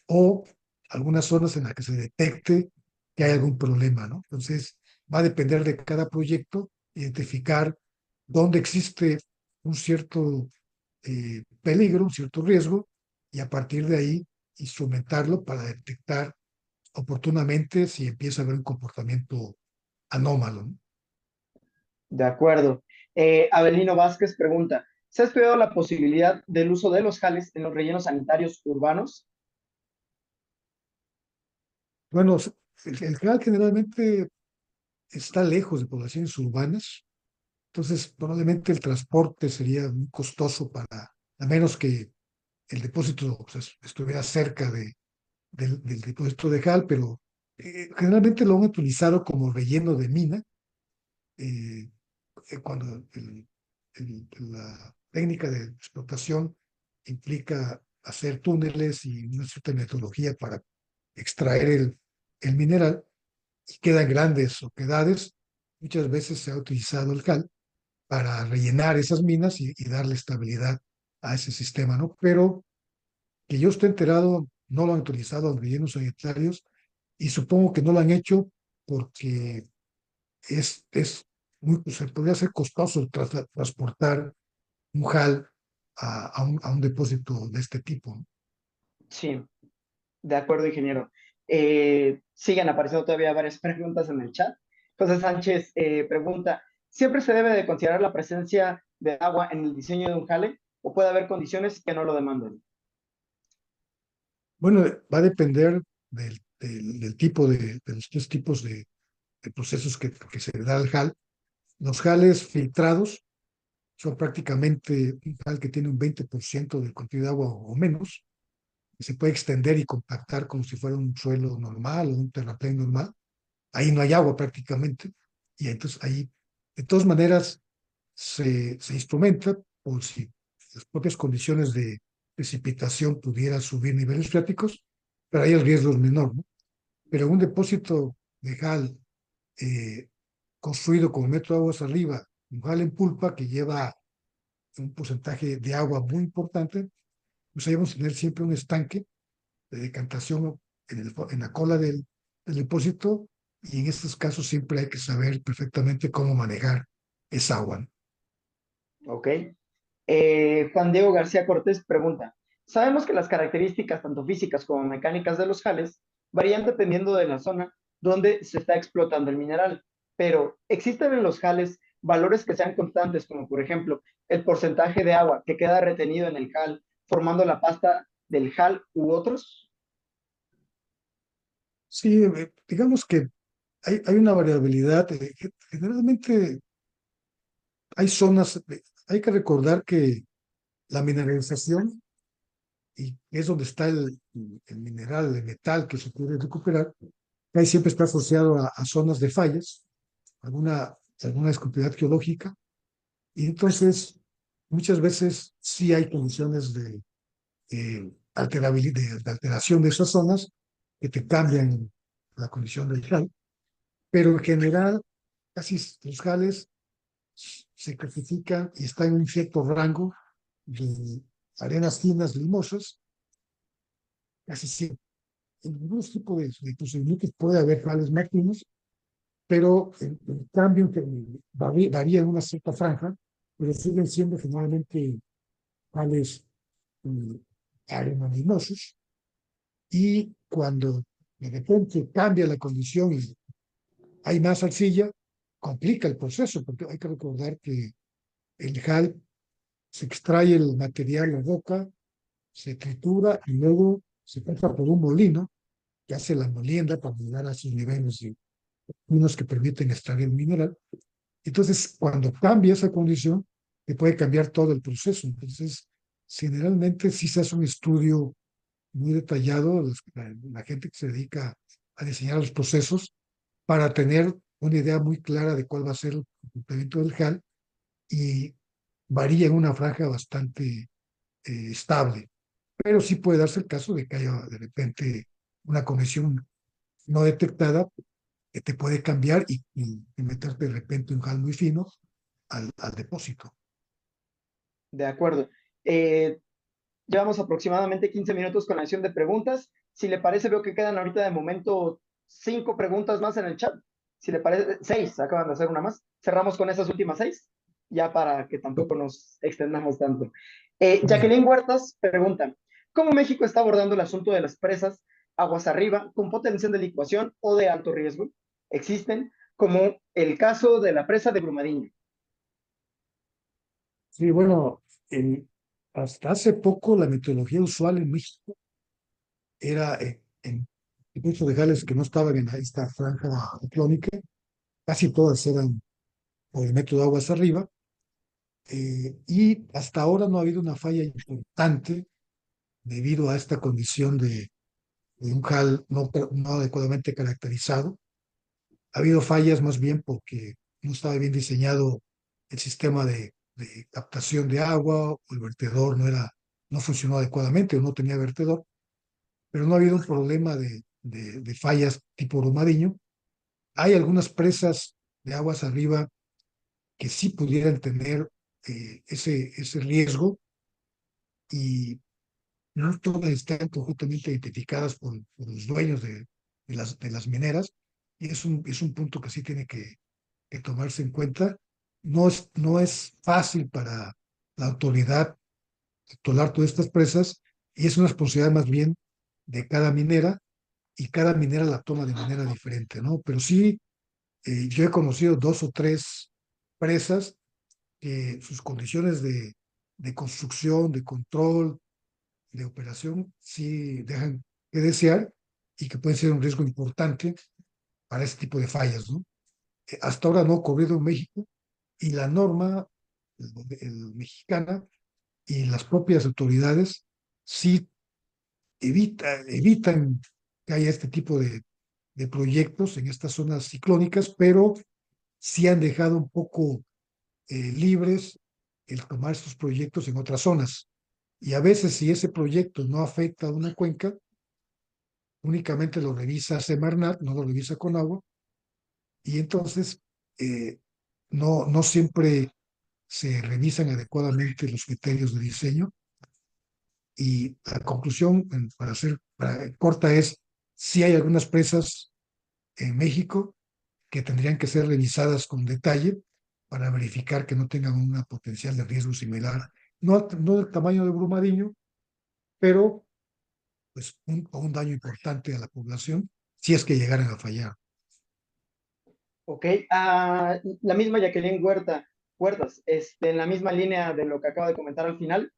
o algunas zonas en las que se detecte que hay algún problema, ¿no? Entonces, va a depender de cada proyecto identificar dónde existe un cierto peligro, un cierto riesgo, y a partir de ahí instrumentarlo para detectar oportunamente si empieza a haber un comportamiento anómalo, ¿no? De acuerdo. Abelino Vázquez pregunta, ¿se ha estudiado la posibilidad del uso de los Jales en los rellenos sanitarios urbanos? Bueno, el CAL generalmente está lejos de poblaciones urbanas, entonces probablemente el transporte sería muy costoso a menos que el depósito, o sea, estuviera cerca del depósito de HAL, pero generalmente lo han utilizado como relleno de mina, eh, cuando la técnica de explotación implica hacer túneles y una cierta metodología para extraer el mineral y quedan grandes oquedades. Muchas veces se ha utilizado el CAL para rellenar esas minas y darle estabilidad a ese sistema, ¿no? Pero que yo esté enterado, no lo han utilizado en rellenos sanitarios y supongo que no lo han hecho porque es se podría ser costoso transportar un HAL a un depósito de este tipo, ¿no? Sí, de acuerdo, ingeniero. Siguen apareciendo todavía varias preguntas en el chat. José Sánchez pregunta, ¿siempre se debe de considerar la presencia de agua en el diseño de un jale o puede haber condiciones que no lo demanden? Bueno, va a depender del tipo de los tres tipos de procesos que se da al HAL. Los HALes filtrados son prácticamente un HAL que tiene un 20% del contenido de agua o menos, que se puede extender y compactar como si fuera un suelo normal o un terraplén normal. Ahí no hay agua prácticamente, y entonces ahí, de todas maneras, se instrumenta por si las propias condiciones de precipitación pudieran subir niveles freáticos, pero ahí el riesgo es menor, ¿no? Pero un depósito de HAL construido con metro de aguas arriba, un HAL en pulpa que lleva un porcentaje de agua muy importante, pues ahí vamos a tener siempre un estanque de decantación en la cola del depósito, y en estos casos siempre hay que saber perfectamente cómo manejar esa agua, ¿no? Ok. Juan Diego García Cortés pregunta, sabemos que las características tanto físicas como mecánicas de los jales varían dependiendo de la zona donde se está explotando el mineral. Pero existen en los jales valores que sean constantes, como por ejemplo el porcentaje de agua que queda retenido en el jal, formando la pasta del jal u otros. Sí, digamos que hay una variabilidad. Generalmente hay zonas, hay que recordar que la mineralización, y es donde está el mineral, el metal que se puede recuperar, ahí siempre está asociado a zonas de fallas, alguna descomplicidad geológica, y entonces muchas veces sí hay condiciones de, de alteración de esas zonas que te cambian la condición del jal, pero en general casi los jales se clasifican y están en un cierto rango de arenas finas limosas, casi siempre. En algunos tipos de procedimientos puede haber jales más finos, pero el cambio que varía en una cierta franja, pero siguen siendo generalmente jales arenanimosos, y cuando de repente cambia la condición y hay más arcilla, complica el proceso, porque hay que recordar que el jal se extrae el material, la roca, se tritura y luego se pasa por un molino que hace la molienda para llegar a sus niveles finos que permiten extraer el mineral. Entonces, cuando cambia esa condición, te puede cambiar todo el proceso. Entonces, generalmente sí se hace un estudio muy detallado, la gente que se dedica a diseñar los procesos, para tener una idea muy clara de cuál va a ser el comportamiento del HAL, y varía en una franja bastante estable. Pero sí puede darse el caso de que haya de repente una conexión no detectada que te puede cambiar y meterte de repente un HAL muy fino al depósito. De acuerdo. Eh, Llevamos aproximadamente 15 minutos con la sesión de preguntas. Si le parece, veo que quedan ahorita de momento 5 preguntas más en el chat. Si le parece, 6, acaban de hacer una más. Cerramos con esas últimas 6, ya para que tampoco nos extendamos tanto. Jacqueline Huertas pregunta, ¿cómo México está abordando el asunto de las presas aguas arriba con potencial de licuación o de alto riesgo? Existen, como el caso de la presa de Brumadinho. Sí, bueno, hasta hace poco la metodología usual en México era en tipos de jales que no estaban en esta franja ciclónica, casi todas eran por el método aguas arriba, y hasta ahora no ha habido una falla importante debido a esta condición de un jal no adecuadamente caracterizado. Ha habido fallas más bien porque no estaba bien diseñado el sistema de captación de agua, o el vertedor no funcionó adecuadamente o no tenía vertedor, pero no ha habido un problema de fallas tipo Brumadinho. Hay algunas presas de aguas arriba que sí pudieran tener ese riesgo, y no todas están conjuntamente identificadas por los dueños de las mineras, y es un punto que sí tiene que tomarse en cuenta. No es fácil para la autoridad controlar todas estas presas, y es una responsabilidad más bien de cada minera, y cada minera la toma de manera diferente, ¿no? Pero sí, yo he conocido 2 o 3 presas que sus condiciones de construcción, de control, de operación, sí dejan que desear, y que pueden ser un riesgo importante para este tipo de fallas, ¿no? Hasta ahora no ha ocurrido en México, y la norma mexicana y las propias autoridades sí evitan que haya este tipo de proyectos en estas zonas ciclónicas, pero sí han dejado un poco libres el tomar estos proyectos en otras zonas. Y a veces, si ese proyecto no afecta a una cuenca, únicamente lo revisa Semarnat, no lo revisa Conagua, y entonces no siempre se revisan adecuadamente los criterios de diseño. Y la conclusión, corta, es: si hay algunas presas en México que tendrían que ser revisadas con detalle para verificar que no tengan una potencial de riesgo similar, no del tamaño de Brumadinho, pero pues un daño importante a la población si es que llegaran a fallar. Ok, la misma Jacqueline Huertas, en la misma línea de lo que acaba de comentar al final,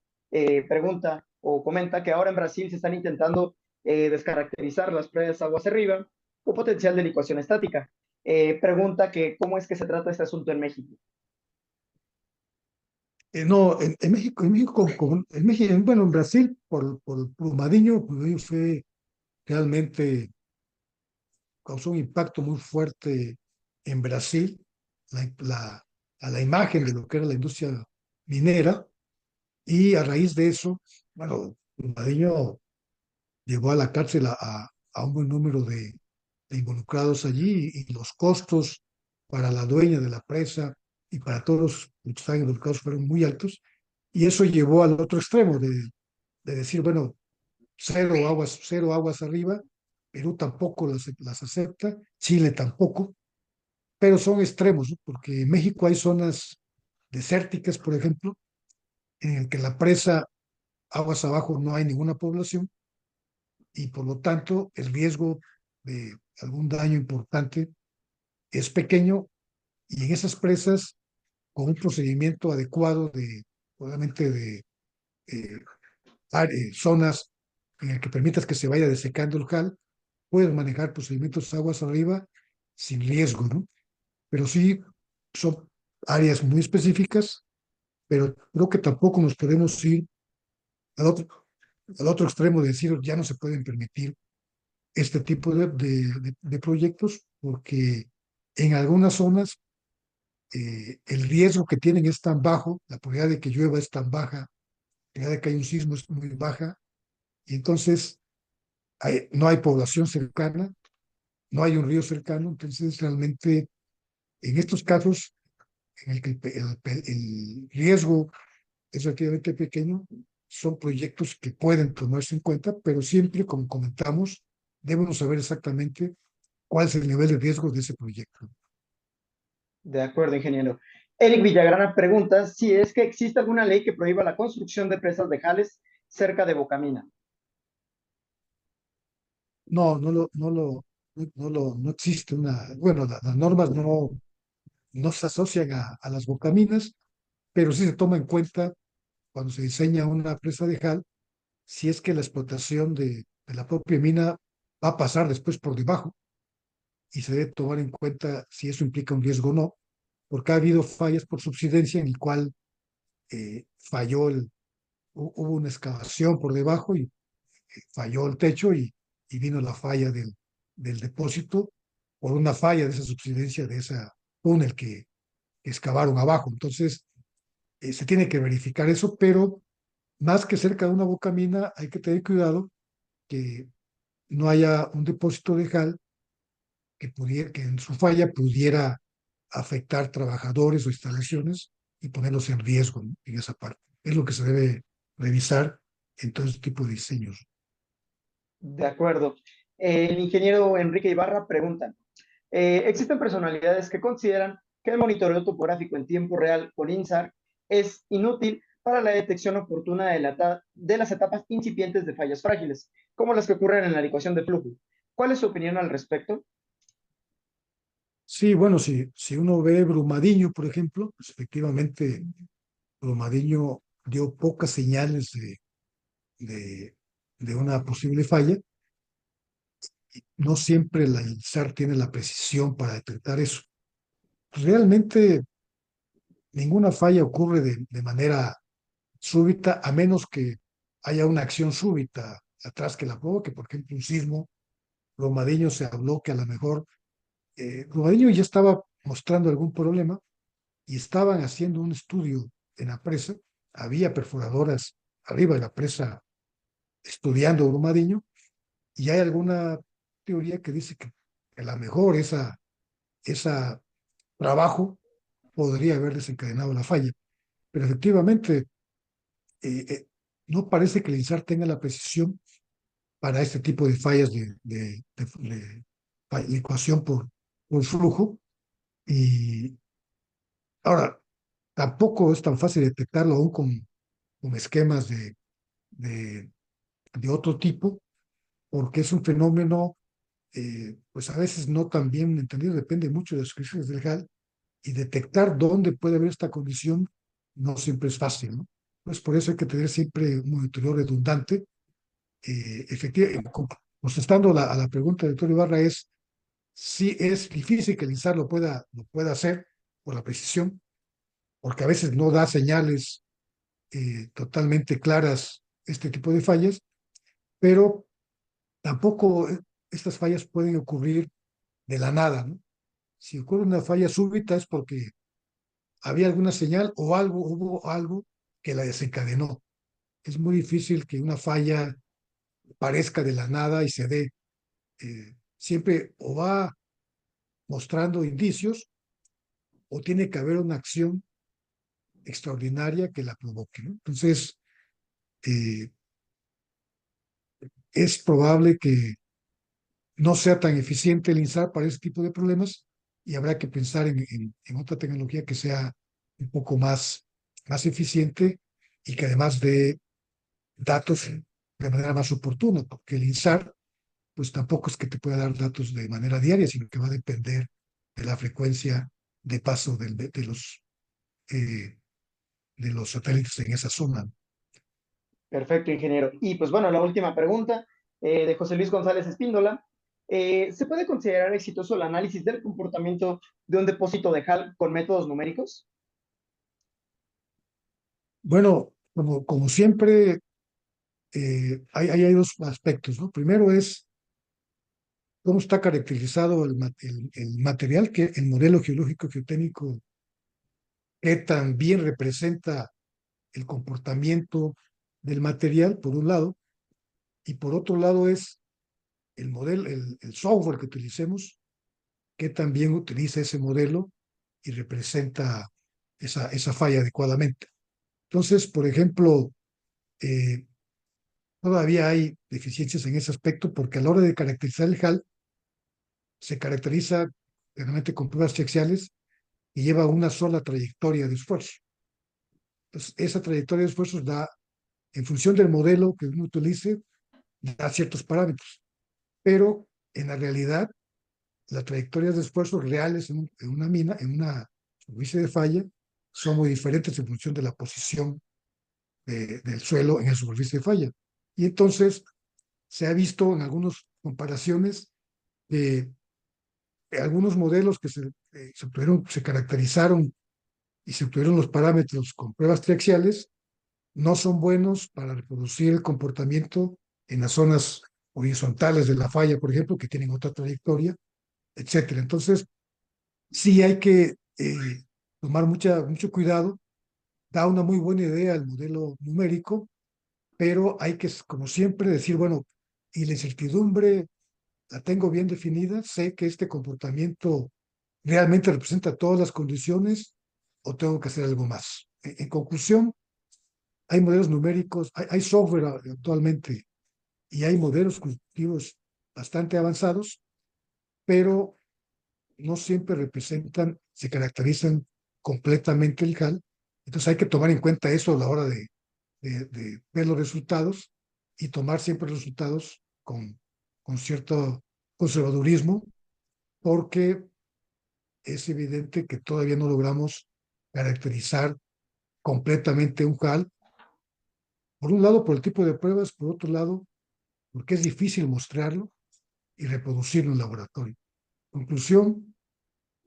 pregunta o comenta que ahora en Brasil se están intentando descaracterizar las presas aguas arriba con potencial de licuación estática. Pregunta que cómo es que se trata este asunto en México. No, bueno, en Brasil, por Brumadinho, Brumadinho fue realmente, causó un impacto muy fuerte en Brasil, a la imagen de lo que era la industria minera, y a raíz de eso, bueno, Brumadinho llevó a la cárcel a un buen número de involucrados allí y los costos para la dueña de la presa y para todos los que estaban involucrados fueron muy altos. Y eso llevó al otro extremo de decir, bueno, cero aguas arriba, Perú tampoco las acepta, Chile tampoco, pero son extremos, ¿no? Porque en México hay zonas desérticas, por ejemplo, en el que la presa aguas abajo no hay ninguna población y por lo tanto el riesgo de algún daño importante es pequeño y en esas presas con un procedimiento adecuado obviamente eh, zonas en el que permitas que se vaya desecando el cal, puedes manejar procedimientos aguas arriba sin riesgo, ¿no? Pero sí son áreas muy específicas, pero creo que tampoco nos podemos ir al otro, al otro extremo de decir ya no se pueden permitir este tipo de proyectos porque en algunas zonas el riesgo que tienen es tan bajo, la probabilidad de que llueva es tan baja, la probabilidad de que haya un sismo es muy baja, y entonces no hay población cercana, no hay un río cercano, entonces realmente en estos casos en el que el riesgo es relativamente pequeño, son proyectos que pueden tomarse en cuenta, pero siempre, como comentamos, debemos saber exactamente cuál es el nivel de riesgo de ese proyecto. De acuerdo, ingeniero. Eric Villagrana pregunta si es que existe alguna ley que prohíba la construcción de presas de jales cerca de Bocamina. No, no existe bueno, las normas no se asocian a las bocaminas, pero sí se toma en cuenta cuando se diseña una presa de jal, si es que la explotación de la propia mina va a pasar después por debajo y se debe tomar en cuenta si eso implica un riesgo o no, porque ha habido fallas por subsidencia en el cual hubo una excavación por debajo y falló el techo y vino la falla del depósito por una falla de esa subsidencia de esa túnel que excavaron abajo. Entonces, se tiene que verificar eso, pero más que cerca de una bocamina hay que tener cuidado que no haya un depósito de jal que en su falla pudiera afectar trabajadores o instalaciones y ponerlos en riesgo, ¿no? En esa parte. Es lo que se debe revisar en todo este tipo de diseños. De acuerdo. El ingeniero Enrique Ibarra pregunta, ¿existen personalidades que consideran que el monitoreo topográfico en tiempo real con INSAR es inútil para la detección oportuna de las etapas incipientes de fallas frágiles, como las que ocurren en la licuación de flujo? ¿Cuál es su opinión al respecto? Sí, bueno, si uno ve Brumadinho, por ejemplo, pues efectivamente Brumadinho dio pocas señales de, de una posible falla. No siempre la INSAR tiene la precisión para detectar eso. Realmente ninguna falla ocurre de manera súbita, a menos que haya una acción súbita atrás que la provoque. Por ejemplo, un sismo, Brumadinho se habló que a lo mejor Brumadinho ya estaba mostrando algún problema y estaban haciendo un estudio en la presa, había perforadoras arriba de la presa estudiando Brumadinho, y hay alguna teoría que dice que a lo mejor esa trabajo podría haber desencadenado la falla. Pero efectivamente, eh, eh, no parece que el INSAR tenga la precisión para este tipo de fallas de licuación por flujo. Y ahora, tampoco es tan fácil detectarlo aún con esquemas de otro tipo, porque es un fenómeno pues a veces no tan bien entendido, depende mucho de las características del HAL, y detectar dónde puede haber esta condición no siempre es fácil, ¿no? Pues por eso hay que tener siempre un monitoreo redundante. Efectivamente, contestando a la pregunta del doctor Ibarra, sí es difícil que el INSAR lo pueda hacer por la precisión, porque a veces no da señales totalmente claras este tipo de fallas, pero tampoco estas fallas pueden ocurrir de la nada, ¿no? Si ocurre una falla súbita es porque había alguna señal o hubo algo que la desencadenó. Es muy difícil que una falla parezca de la nada y se dé. Siempre o va mostrando indicios o tiene que haber una acción extraordinaria que la provoque, ¿no? Entonces, eh, es probable que no sea tan eficiente el INSAR para ese tipo de problemas y habrá que pensar en otra tecnología que sea un poco más eficiente y que además dé datos de manera más oportuna, porque el INSAR pues tampoco es que te pueda dar datos de manera diaria, sino que va a depender de la frecuencia de paso eh, de los satélites en esa zona. Perfecto, ingeniero. Y pues bueno, la última pregunta de José Luis González Espíndola. ¿Se puede considerar exitoso el análisis del comportamiento de un depósito de HAL con métodos numéricos? Bueno, como siempre, hay dos aspectos, ¿no? Primero es cómo está caracterizado el material, que el modelo geológico geotécnico, que también representa el comportamiento del material, por un lado, y por otro lado es el modelo, el software que utilicemos, que también utiliza ese modelo y representa esa falla adecuadamente. Entonces, por ejemplo, eh, todavía hay deficiencias en ese aspecto porque a la hora de caracterizar el HAL, se caracteriza generalmente con pruebas axiales y lleva una sola trayectoria de esfuerzo. Entonces, esa trayectoria de esfuerzos da, en función del modelo que uno utilice, da ciertos parámetros, pero en la realidad, las trayectorias de esfuerzos reales en una mina, en una superficie de falla, son muy diferentes en función de la posición del suelo en la superficie de falla. Y entonces se ha visto en algunas comparaciones que algunos modelos que se caracterizaron y se obtuvieron los parámetros con pruebas triaxiales no son buenos para reproducir el comportamiento en las zonas horizontales de la falla, por ejemplo, que tienen otra trayectoria, etcétera. Entonces, sí hay que tomar mucho cuidado. Da una muy buena idea el modelo numérico, pero hay que, como siempre, decir, bueno, y la incertidumbre la tengo bien definida, sé que este comportamiento realmente representa todas las condiciones o tengo que hacer algo más. En conclusión, hay modelos numéricos, hay software actualmente y hay modelos constructivos bastante avanzados, pero no siempre representan, se caracterizan completamente el HAL. Entonces hay que tomar en cuenta eso a la hora de ver los resultados y tomar siempre los resultados con cierto conservadurismo, porque es evidente que todavía no logramos caracterizar completamente un HAL. Por un lado, por el tipo de pruebas, por otro lado, porque es difícil mostrarlo y reproducirlo en laboratorio. Conclusión,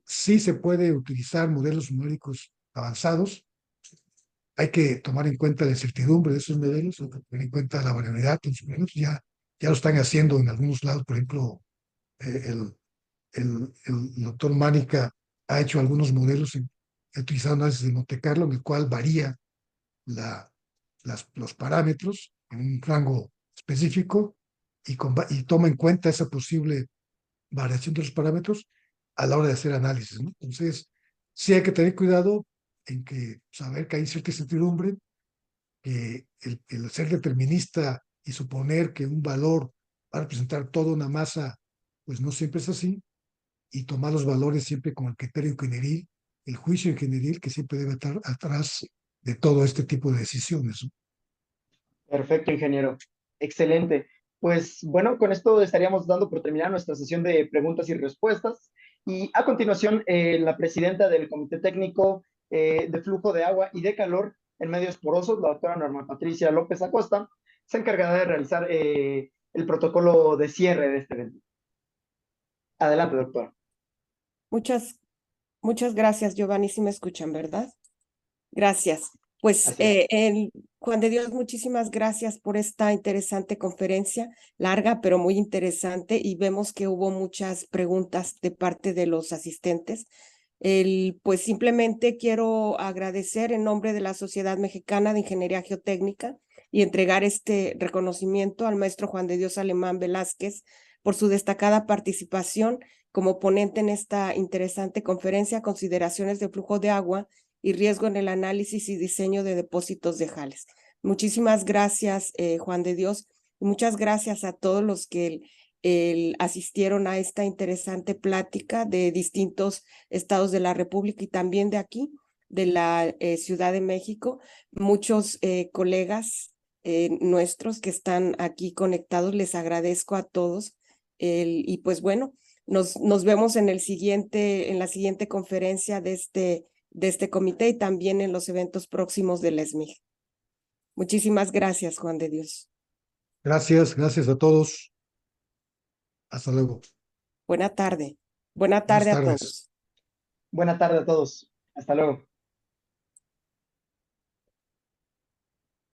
sí se puede utilizar modelos numéricos avanzados. Hay que tomar en cuenta la incertidumbre de esos modelos, hay que tener en cuenta la variabilidad de los modelos. Ya lo están haciendo en algunos lados, por ejemplo, el doctor Mánica ha hecho algunos modelos, ha utilizado análisis de Monte Carlo, en el cual varía los parámetros en un rango específico y toma en cuenta esa posible variación de los parámetros a la hora de hacer análisis, ¿no? Entonces, sí hay que tener cuidado en que saber que hay cierta incertidumbre, que el ser determinista y suponer que un valor va a representar toda una masa, pues no siempre es así, y tomar los valores siempre con el criterio ingenieril, el juicio ingenieril que siempre debe estar atrás de todo este tipo de decisiones, ¿no? Perfecto, ingeniero. Excelente. Pues bueno, con esto estaríamos dando por terminar nuestra sesión de preguntas y respuestas. Y a continuación, la presidenta del Comité Técnico de Flujo de Agua y de Calor en Medios Porosos, la doctora Norma Patricia López Acosta, se encargará de realizar el protocolo de cierre de este evento. Adelante, doctora. Muchas gracias, Giovanni. Sí me escuchan, ¿verdad? Gracias. Pues, Así es. Juan de Dios, muchísimas gracias por esta interesante conferencia, larga, pero muy interesante, y vemos que hubo muchas preguntas de parte de los asistentes. Pues simplemente quiero agradecer en nombre de la Sociedad Mexicana de Ingeniería Geotécnica y entregar este reconocimiento al maestro Juan de Dios Alemán Velázquez por su destacada participación como ponente en esta interesante conferencia, Consideraciones de Flujo de Agua y Riesgo en el Análisis y Diseño de Depósitos de Jales. Muchísimas gracias, Juan de Dios, y muchas gracias a todos los que asistieron a esta interesante plática de distintos estados de la República y también de aquí, de la Ciudad de México. Muchos colegas nuestros que están aquí conectados, les agradezco a todos. Y pues bueno, nos vemos en la siguiente conferencia de este comité y también en los eventos próximos del ESMIG. Muchísimas gracias, Juan de Dios. Gracias a todos. Hasta luego. Buena tarde. Buena Buenas tarde a tardes. todos. Buena tarde a todos. Hasta luego.